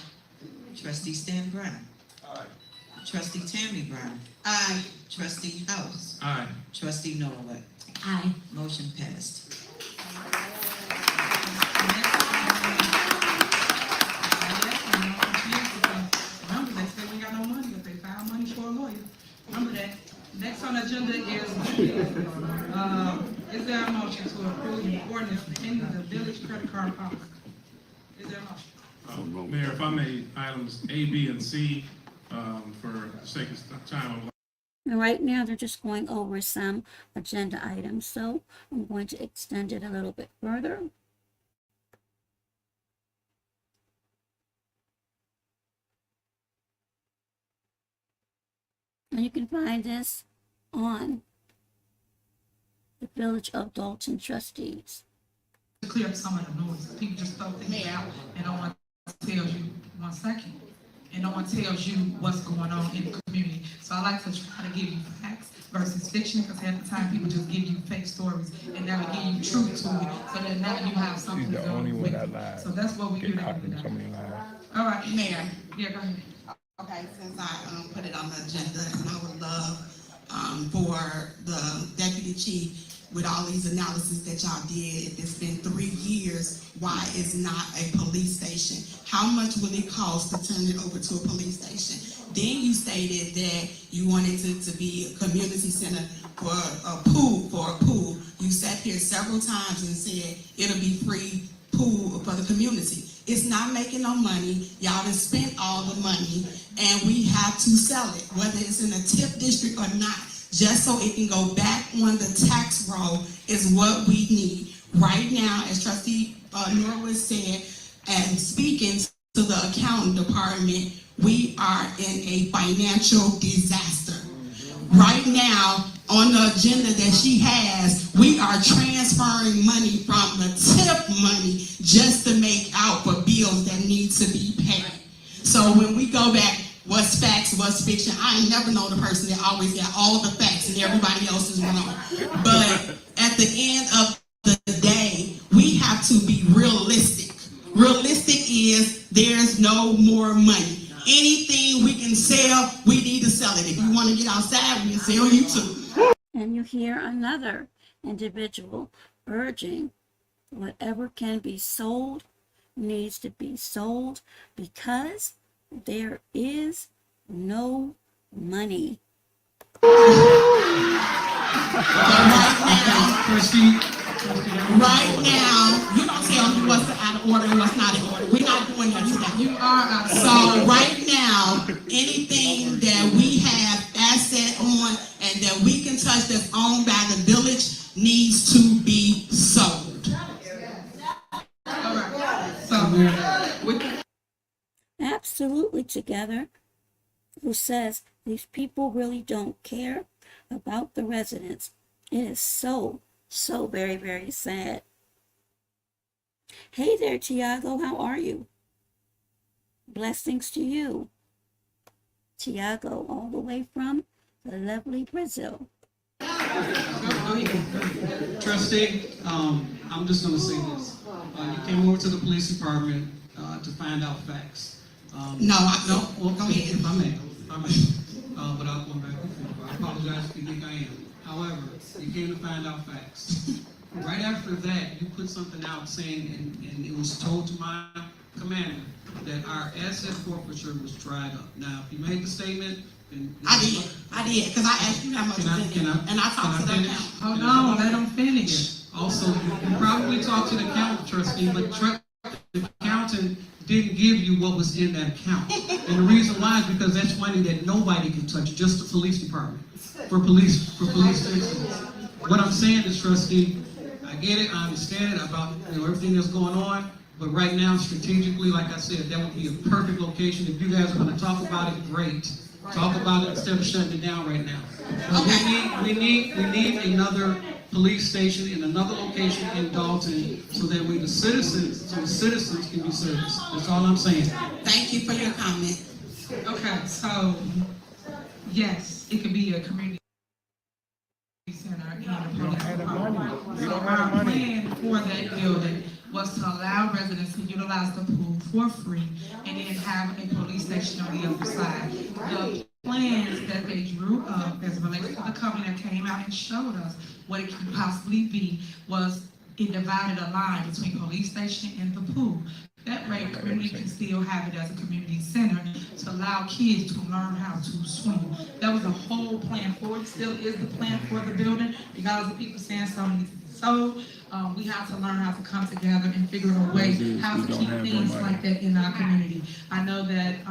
Speaker 14: Trustee Stan Brown.
Speaker 3: Aye.
Speaker 14: Trustee Tammy Brown. Aye. Trustee House.
Speaker 3: Aye.
Speaker 14: Trustee Norwood.
Speaker 1: Aye.
Speaker 14: Motion passed.
Speaker 15: Remember, they said we got no money, but they found money for a lawyer. Remember that. Next on the agenda is there a motion to approve the ordinance in the village credit card policy? Is there a motion?
Speaker 3: Mayor, if I may, items A, B, and C, for the sake of time,
Speaker 1: And right now, they're just going over some agenda items, so I'm going to extend it a little bit further. And you can find this on the Village of Dolton Trustees.
Speaker 15: To clear up some of the noise, people just throw things out and no one tells you 1 second. And no one tells you what's going on in the community. So I like to try to give you facts versus fiction, because half the time people just give you fake stories and never give you truth to it. So that now you have something to go with it. So that's what we do. All right, Mayor. Yeah, go ahead.
Speaker 7: Okay, since I put it on the agenda, and I would love for the deputy chief, with all these analysis that y'all did, if it's been 3 years, why is not a police station? How much will it cost to turn it over to a police station? Then you stated that you wanted it to be a community center for a pool. You sat here several times and said it'll be free pool for the community. It's not making no money. Y'all done spent all the money, and we have to sell it, whether it's in a TIF district or not, just so it can go back on the tax roll is what we need. Right now, as Trustee Norwood said, and speaking to the accounting department, we are in a financial disaster. Right now, on the agenda that she has, we are transferring money from the TIP money just to make out for bills that need to be paid. So when we go back, what's facts, what's fiction, I ain't never known the person that always got all the facts and everybody else is wrong. But at the end of the day, we have to be realistic. Realistic is there's no more money. Anything we can sell, we need to sell it. If you want to get outside, we can sell you too.
Speaker 1: And you hear another individual urging whatever can be sold needs to be sold because there is no money.
Speaker 7: Right now, you don't tell me what's out of order and what's not in order. We're not doing that today.
Speaker 15: You are out of order.
Speaker 7: So right now, anything that we have asset on and that we can touch that's owned by the village needs to be sold.
Speaker 15: All right. So,
Speaker 1: Absolutely together, who says these people really don't care about the residents. It is so very, very sad. Hey there, Tiago, how are you? Blessings to you. Tiago, all the way from the lovely Brazil.
Speaker 17: Trustee, I'm just gonna say this. You came over to the police department to find out facts. Well, go ahead. If I may. But I'll come back before. I apologize if you think I am. However, you came to find out facts. Right after that, you put something out saying, and it was told to my commander, that our asset forfeiture was dried up. Now, if you made the statement, then... I did, because I asked you how much was in it, and I talked to the accountant. Hold on, let them finish. Also, you probably talked to the accountant, trustee, but the accountant didn't give you what was in that account. And the reason why is because that's money that nobody can touch, just the police department, for police incidents. What I'm saying is, trustee, I get it, I understand it about everything that's going on, but right now, strategically, like I said, that would be a perfect location. If you guys are going to talk about it, great. Talk about it instead of shutting it down right now. We need another police station in another location in Dolton so that the citizens can be serviced. That's all I'm saying.
Speaker 7: Thank you for your comment.
Speaker 15: Okay, so, yes, it could be a community center and a police department. So our plan for that building was to allow residents to utilize the pool for free and then have a police station on the other side. The plans that they drew up as it relates to the company that came out and showed us what it could possibly be was it divided a line between police station and the pool. That way, the community can still have it as a community center to allow kids to learn how to swim. That was the whole plan for it. Still is the plan for the building. Regardless of people saying something needs to be sold, we have to learn how to come together and figure out a way how to keep things like that in our community. I know that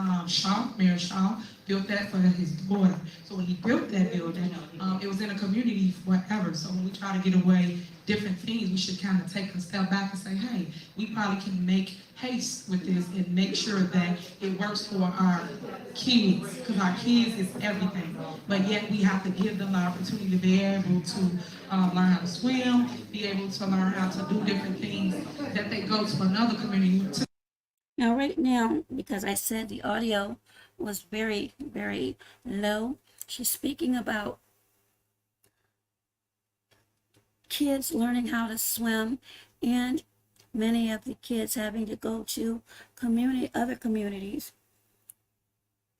Speaker 15: Mayor Shaw, built that for his daughter. So when he built that building, it was in a community forever. So when we try to get away different things, we should kind of take a step back and say, hey, we probably can make haste with this and make sure that it works for our kids, because our kids is everything. But yet we have to give them the opportunity to be able to learn how to swim, be able to learn how to do different things that they go to another community to.
Speaker 1: Now, right now, because I said the audio was very, very low, she's speaking about kids learning how to swim and many of the kids having to go to other communities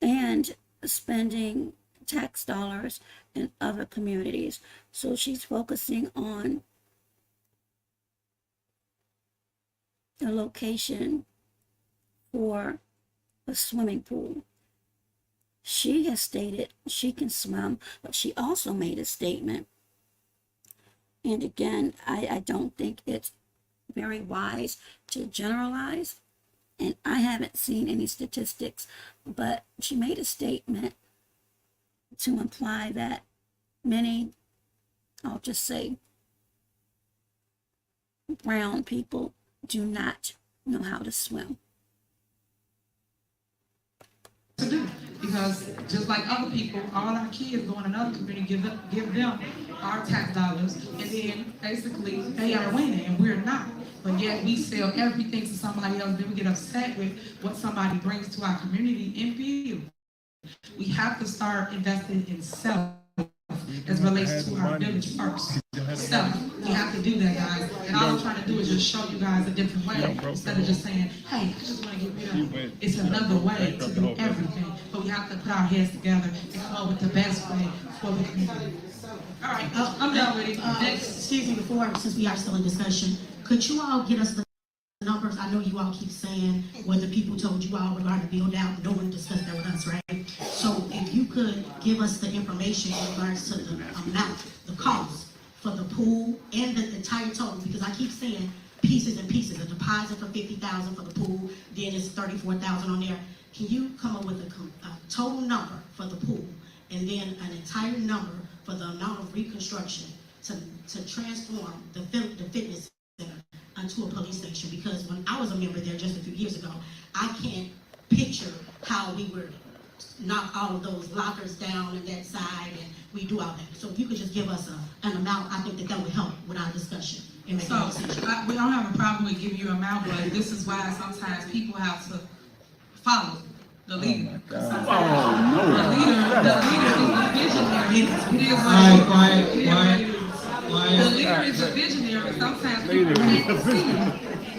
Speaker 1: and spending tax dollars in other communities. So she's focusing on the location for a swimming pool. She has stated she can swim, but she also made a statement. And again, I don't think it's very wise to generalize. And I haven't seen any statistics, but she made a statement to imply that many, I'll just say, brown people do not know how to swim.
Speaker 15: To do, because just like other people, all our kids go in another community, give them our tax dollars, and then basically they are winning and we're not. But yet we sell everything to somebody else, then we get upset with what somebody brings to our community and feel. We have to start investing in self as relates to our village first. Self. We have to do that, guys. And all I'm trying to do is just show you guys a different way instead of just saying, hey, I just want to get rid of it. It's another way to do everything. But we have to put our heads together and come up with the best way for the community. All right, I'm done with it. Next.
Speaker 18: Excuse me, since we are still in discussion, could you all get us the numbers? I know you all keep saying what the people told you all regarding the build out. No one discussed that with us, right? So if you could give us the information in regards to the amount, the cost for the pool and the entire total, because I keep saying pieces and pieces. A deposit for $50,000 for the pool, then it's $34,000 on there. Can you come up with a total number for the pool and then an entire number for the amount of reconstruction to transform the fitness center into a police station? Because when I was a member there just a few years ago, I can't picture how we would knock all of those lockers down on that side and we do all that. So if you could just give us an amount, I think that would help with our discussion. in making
Speaker 15: So,
Speaker 18: a decision.
Speaker 15: we don't have a problem with giving you an amount, but this is why sometimes people have to follow the leader. The leader is the visionary. The leader is the visionary. Sometimes people can't see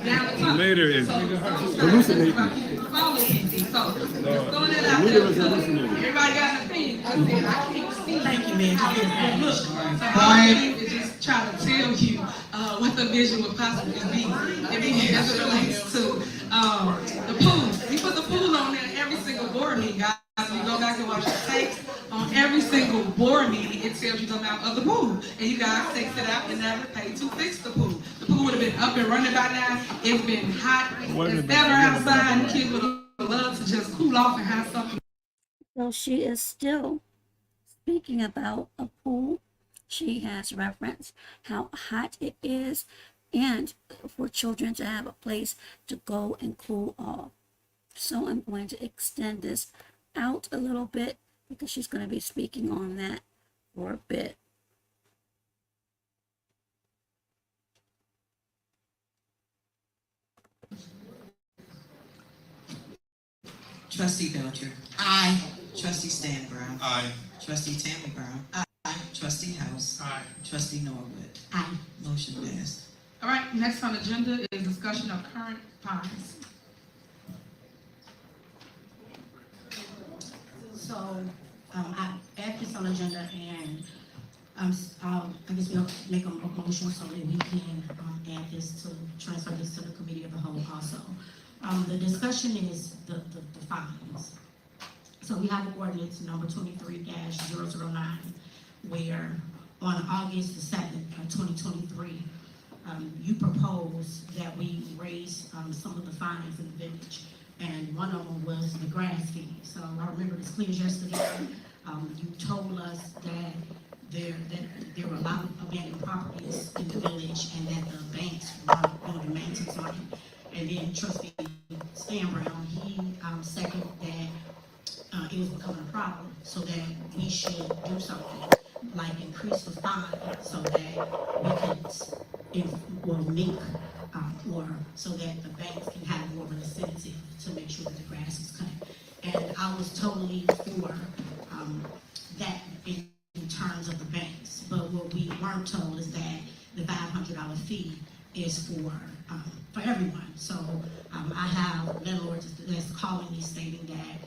Speaker 15: down the top.
Speaker 5: Later is
Speaker 15: hallucinating. Follow people. So, just throwing that out there. Everybody got an opinion. I said, I can't see.
Speaker 18: Thank you, man.
Speaker 15: How it look. So my opinion is just try to tell you what the vision would possibly be. As it relates to the pool. We put the pool on there every single board meeting, guys. You go back and watch the tapes. On every single board meeting, it tells you the amount of the pool. And you guys takes it out and never pay to fix the pool. The pool would have been up and running by now. It's been hot. It's ever outside. And kids would have loved to just cool off and have something.
Speaker 1: So she is still speaking about a pool. She has referenced how hot it is and for children to have a place to go and cool off. So I'm going to extend this out a little bit because she's going to be speaking on that for a bit.
Speaker 14: Trustee Belcher. Aye. Trustee Stan Brown.
Speaker 3: Aye.
Speaker 14: Trustee Tammy Brown. Aye. Trustee House.
Speaker 3: Aye.
Speaker 14: Trustee Norwood.
Speaker 18: Aye.
Speaker 14: Motion passed.
Speaker 15: All right, next on the agenda is discussion of current fines.
Speaker 18: So, I add this on the agenda and, I guess we'll make a motion so that we can, add this to, transfer this to the committee of the whole also. The discussion is the fines. So we have ordinance number 23-009, where on August the 7th of 2023, you propose that we raise some of the fines in the village, and one of them was the grass fee. So I remember this clear as yesterday. You told us that there were a lot of abandoned properties in the village, and that the banks were doing maintenance on it. And then Trustee Stan Brown, he seconded that it was becoming a problem, so that we should do something like increase the fine so that we could make or so that the banks can have more of an incentive to make sure that the grass is cut. And I was totally for that in terms of the banks. But what we weren't told is that the $500 fee is for everyone. So I have landlords that's calling me stating that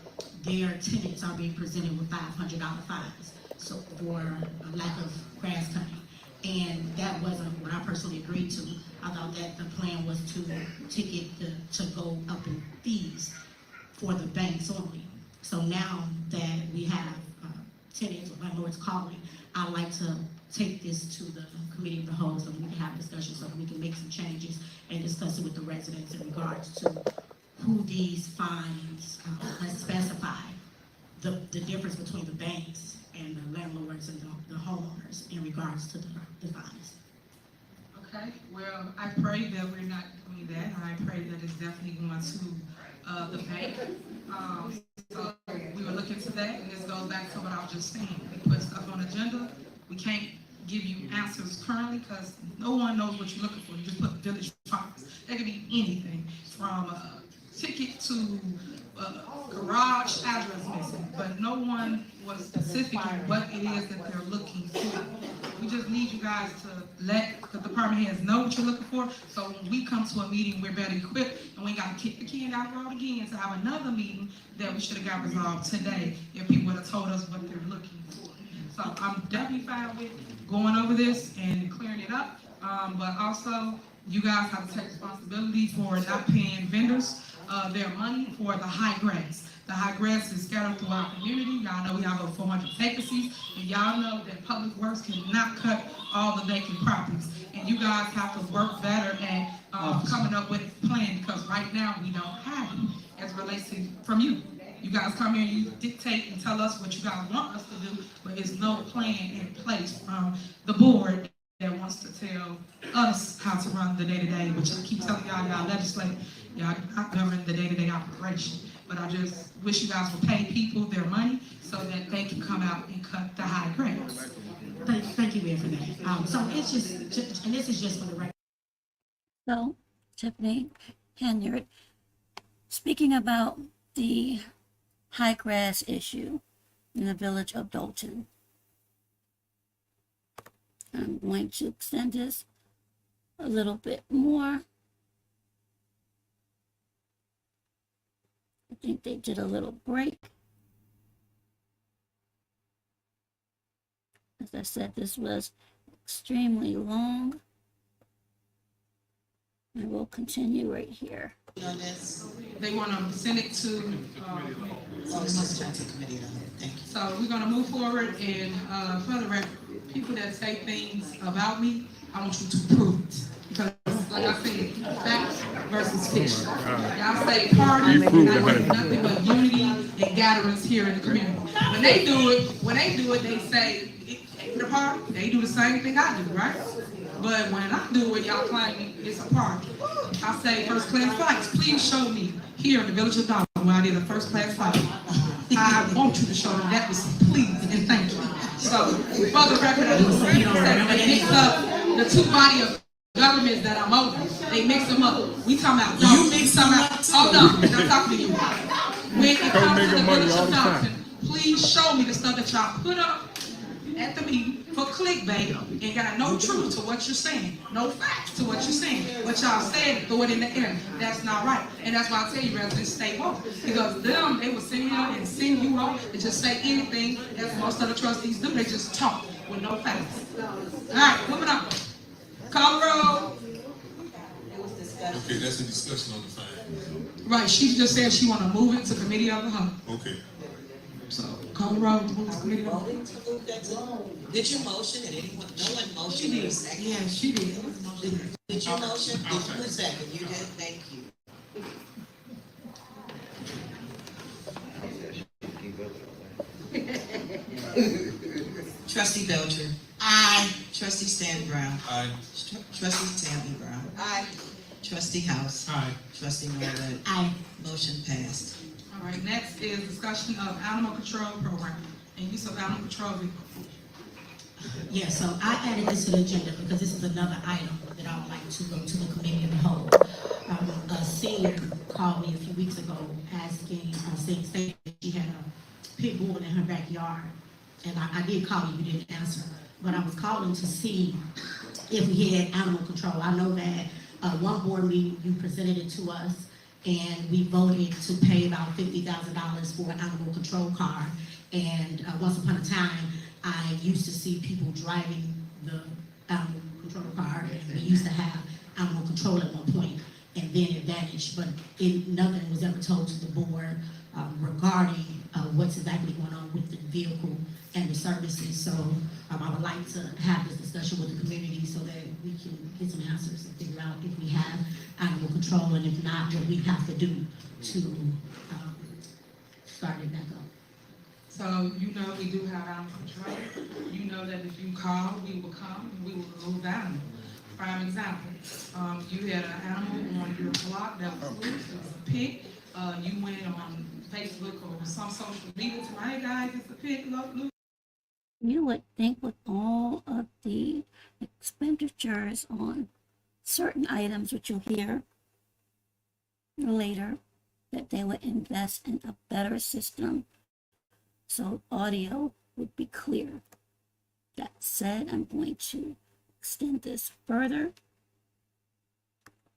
Speaker 18: their tenants are being presented with $500 fines, so for a lack of grass cutting. And that wasn't what I personally agreed to. I thought that the plan was to to go up in fees for the banks only. So now that we have tenants or landlords calling, I'd like to take this to the committee of the whole so we can have discussions, so we can make some changes and discuss it with the residents in regards to who these fines specify, the difference between the banks and the landlords and the homeowners in regards to the fines.
Speaker 15: Okay, well, I pray that we're not doing that. I pray that it's definitely going to the bank. So we were looking to that, and this goes back to what I was just saying. We put stuff on the agenda. We can't give you answers currently because no one knows what you're looking for. You just put village fines. That could be anything from a ticket to garage address missing, but no one was specific on what it is that they're looking for. We just need you guys to let the department heads know what you're looking for, so when we come to a meeting, we're better equipped, and we ain't got to kick the can out the road again to have another meeting that we should have got resolved today if people would have told us what they're looking for. So I'm definitely fine with going over this and clearing it up, but also you guys have to take responsibility for not paying vendors their money for the high grass. The high grass is scattered throughout the community. Y'all know we have over 400 vacancies, and y'all know that Public Works cannot cut all the vacant properties. And you guys have to work better at coming up with a plan, because right now we don't have it as relates to from you. You guys come here and you dictate and tell us what you guys want us to do, but there's no plan in place from the board that wants to tell us how to run the day-to-day, which I keep telling y'all legislate, y'all govern the day-to-day operation. But I just wish you guys would pay people their money so that they can come out and cut the high grass.
Speaker 18: Thank you, Mayor, for that. So it's just, and this is just for the record.
Speaker 1: So, Tiffany Henyard, speaking about the high grass issue in the village of Dolton. I'm going to extend this a little bit more. I think they did a little break. As I said, this was extremely long. I will continue right here.
Speaker 15: They want to send it to, so we're going to move forward, and for the record, people that say things about me, I want you to prove it. Because like I said, facts versus fiction. Y'all say parties, and I want nothing but unity and gatherings here in the community. When they do it, they say, the party, they do the same thing I do, right? But when I do it, y'all claim it's a party. I say first class flights. Please show me here in the village of Dolton where I did a first class flight. I want you to show me that was please and thank you. So for the record, they mix up the two body of governments that I'm over. They mix them up. We talking about Dolton. You mix them up. Hold on, I'm talking to you. When it comes to the village of Dolton, please show me the stuff that y'all put up at the meeting for clickbait and got no truth to what you're saying, no facts to what you're saying. What y'all said, throw it in the air. That's not right. And that's why I tell you, residents, stay woke. Because them, they will send you out and send you out and just say anything, as most of the trustees do. They just talk with no facts. All right, moving on. Call the roll.
Speaker 3: Okay, that's a discussion on the fine.
Speaker 15: Right, she just said she want to move it to committee of the whole.
Speaker 3: Okay.
Speaker 15: So, call the roll to move to committee of the whole.
Speaker 14: Did you motion and anyone, no one motioned?
Speaker 15: She did. Yeah, she did.
Speaker 14: Did you motion? Did you second? You did, thank you. Trustee Belcher. Aye. Trustee Stan Brown.
Speaker 3: Aye.
Speaker 14: Trustee Tammy Brown. Aye. Trustee House.
Speaker 3: Aye.
Speaker 14: Trustee Norwood.
Speaker 18: Aye.
Speaker 14: Motion passed.
Speaker 15: All right, next is discussion of animal control program and use of animal control vehicles.
Speaker 18: Yeah, so I added this to the agenda because this is another item that I would like to go to the committee of the whole. A senior called me a few weeks ago asking, saying that she had a pit bull in her backyard. And I did call you, you didn't answer. But I was calling to see if we had animal control. I know that one board meeting, you presented it to us, and we voted to pay about $50,000 for an animal control car. And once upon a time, I used to see people driving the animal control car, and we used to have animal control at one point, and then it vanished. But nothing was ever told to the board regarding what's exactly going on with the vehicle and the services. So I would like to have this discussion with the community so that we can get some answers and figure out if we have animal control, and if not, what we have to do to start it back up.
Speaker 15: So you know we do have animal control. You know that if you call, we will come and we will remove the animal. Prime example, you had an animal on your block that was loose, it was a pig. You went on Facebook or some social media to hey guys, it's a pig, loose.
Speaker 1: You would think with all of the expenditures on certain items, which you'll hear later, that they would invest in a better system so audio would be clear. That said, I'm going to extend this further.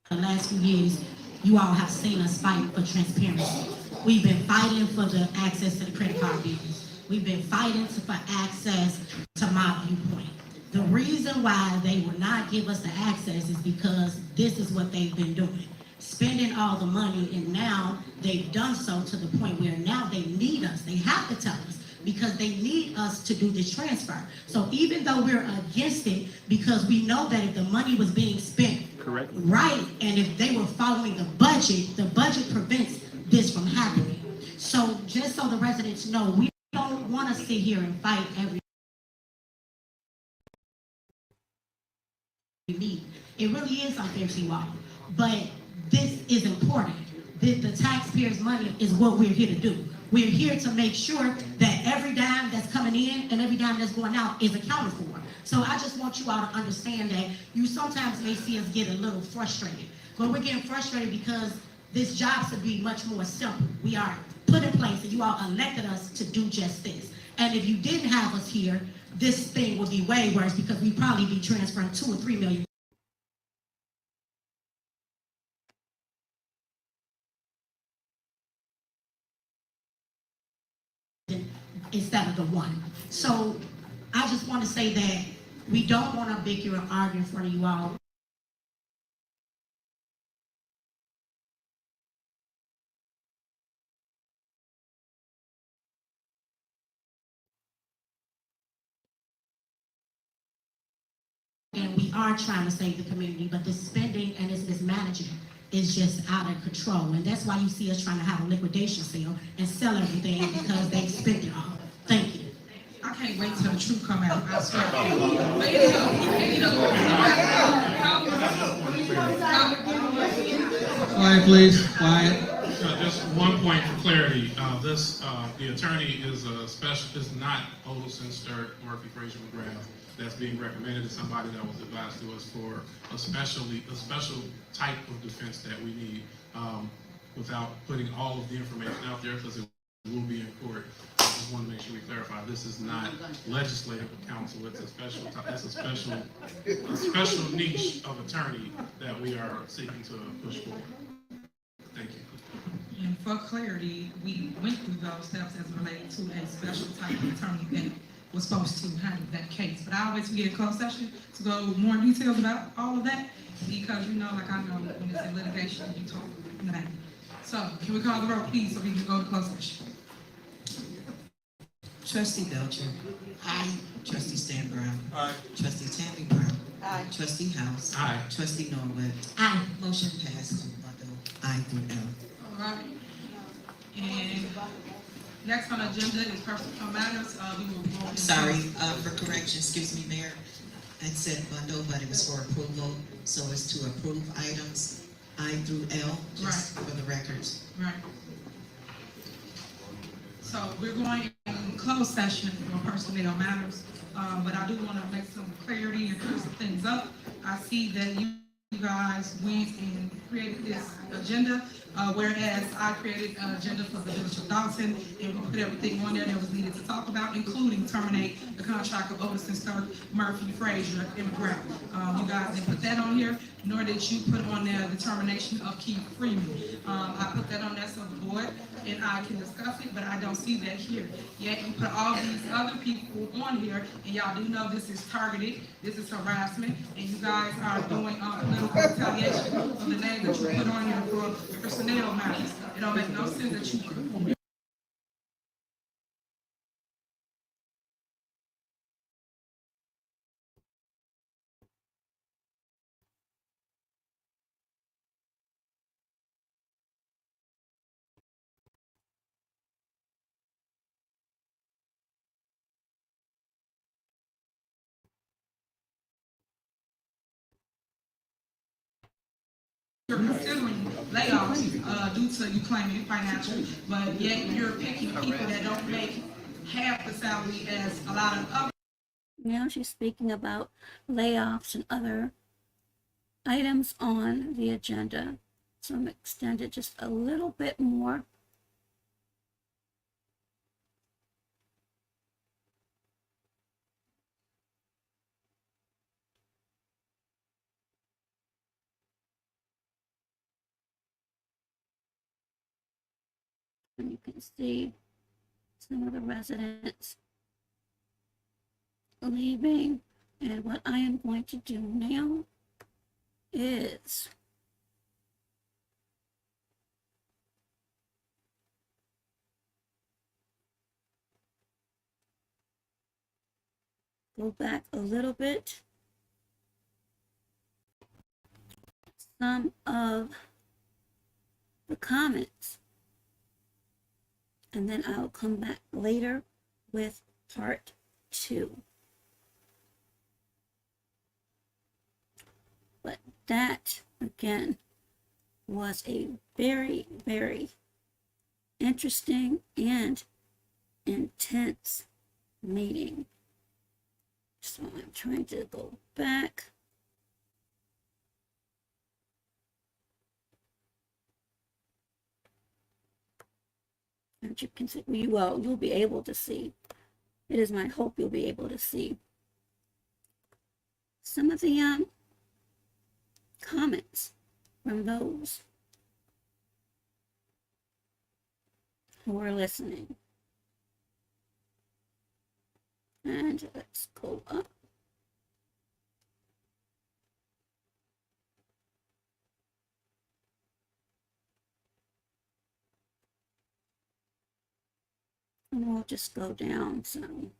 Speaker 18: The last few years, you all have seen us fight for transparency. We've been fighting for the access to the credit card bills. We've been fighting for access to my viewpoint. The reason why they will not give us the access is because this is what they've been doing. Spending all the money, and now they've done so to the point where now they need us. They have to tell us because they need us to do this transfer. So even though we're against it, because we know that if the money was being spent right, and if they were following the budget prevents this from happening. So just so the residents know, we don't want to sit here and fight every meeting. It really is unfair to you all, but this is important. The taxpayers' money is what we're here to do. We're here to make sure that every dime that's coming coming in and every dime that's going out is accounted for. So I just want you all to understand that you sometimes may see us get a little frustrated, but we're getting frustrated because this job should be much more simple. We are put in place and you all elected us to do just this. And if you didn't have us here, this thing would be way worse because we'd probably be transferring 2 or 3 million. Instead of the one. So I just want to say that we don't want to bicker and argue in front of you all. And we are trying to save the community, but the spending and its mismanagement is just out of control. And that's why you see us trying to have a liquidation sale and sell everything because they spent it all. Thank you.
Speaker 15: I can't wait till the truth come out, I swear.
Speaker 17: Quiet, please, quiet.
Speaker 3: Just one point for clarity. The attorney is not Olson, Sturt, Murphy, Frazier, McGrath. That's being recommended to somebody that was advised to us for a special type of defense that we need, without putting all of the information out there because it will be in court. I just want to make sure we clarify. This is not legislative counsel. It's a special niche of attorney that we are seeking to push forward. Thank you.
Speaker 15: And for clarity, we went through those steps as related to a special type of attorney that was supposed to handle that case. But I always get in closed session to go more details about all of that because you know, like I know when it's in litigation, you talk in the back. So can we call the roll, please, so we can go to closed session?
Speaker 14: Trustee Belcher. Aye. Trustee Stan Brown. Aye. Trustee Tammy Brown. Aye. Trustee House.
Speaker 3: Aye.
Speaker 14: Trustee Norwood.
Speaker 18: Aye.
Speaker 14: Motion passed. Aye through L.
Speaker 15: All right. And next on the agenda is personal matters. We will go into-
Speaker 14: Sorry, for correction, excuse me, Mayor. I said bundle, but it was for approval, so it's to approve items I through L, just for the records.
Speaker 15: Right. So we're going in closed session for personnel matters, but I do want to make some clarity and clear some things up. I see that you guys went and created this agenda, whereas I created an agenda for the village of Dolton, and we put everything on there that was needed to talk about, including terminate the contract of Otis, Stark, Murphy, Frazier, and McGrath. You guys didn't put that on here, nor did you put on there the termination of Keith Freeman. I put that on there so the board and I can discuss it, but I don't see that here. Yet you put all these other people on here, and y'all do know this is targeted, this is harassment, and you guys are doing political retaliation of the name that you put on here for personnel matters. It don't make no sense that you you're considering layoffs due to you claiming financial, but yet you're picking people that don't make half the salary as a lot of other.
Speaker 1: Now she's speaking about layoffs and other items on the agenda. So I'm extended just a little bit more. And you can see some of the residents leaving. And what I am going to do now is go back a little bit. Some of the comments. And then I'll come back later with part 2. But that, again, was a very, very interesting and intense meeting. So I'm trying to go back. And you can see, you'll be able to see. It is my hope you'll be able to see some of the comments from those who are listening. And let's go up. And we'll just go down some.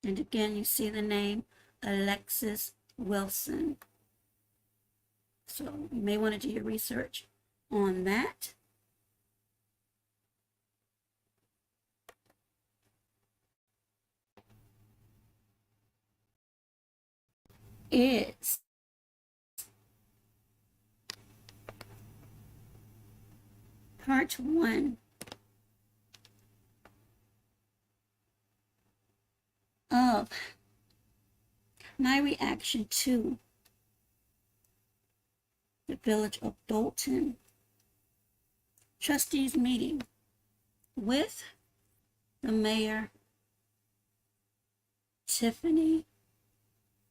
Speaker 1: And again, you see the name Alexis Wilson. So you may want to do your research on that. Is part 1 of my reaction to the Village of Dolton Trustees meeting with the Mayor, Tiffany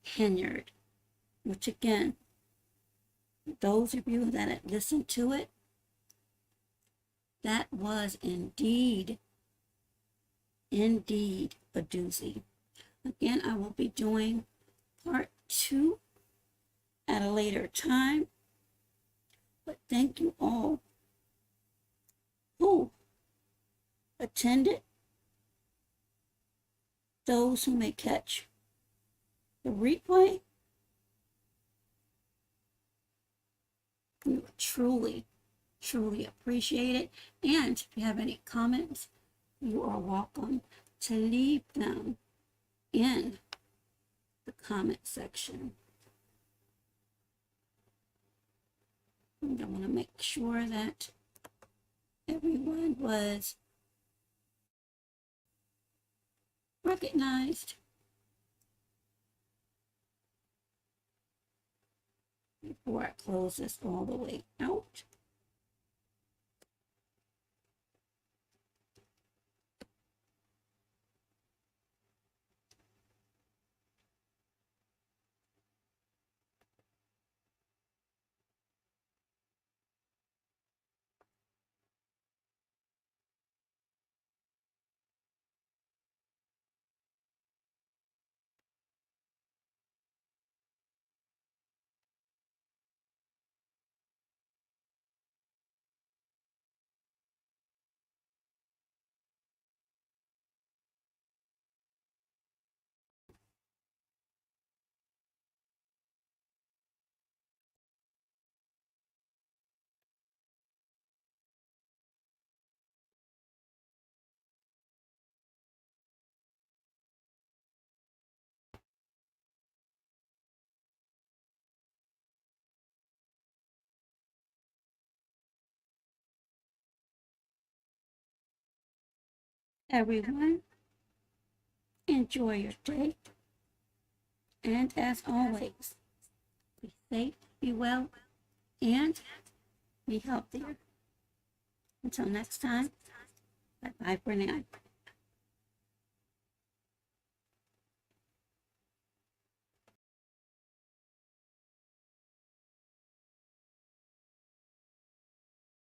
Speaker 1: Henyard, which again, those of you that had listened to it, that was indeed a doozy. Again, I will be doing part 2 at a later time. But thank you all who attended, those who may catch the replay. We truly appreciate it. And if you have any comments, you are welcome to leave them in the comment section. And I want to make sure that everyone was recognized before I close this all the way out. Everyone, enjoy your day. And as always, be safe, be well, and be healthier. Until next time, bye-bye for now.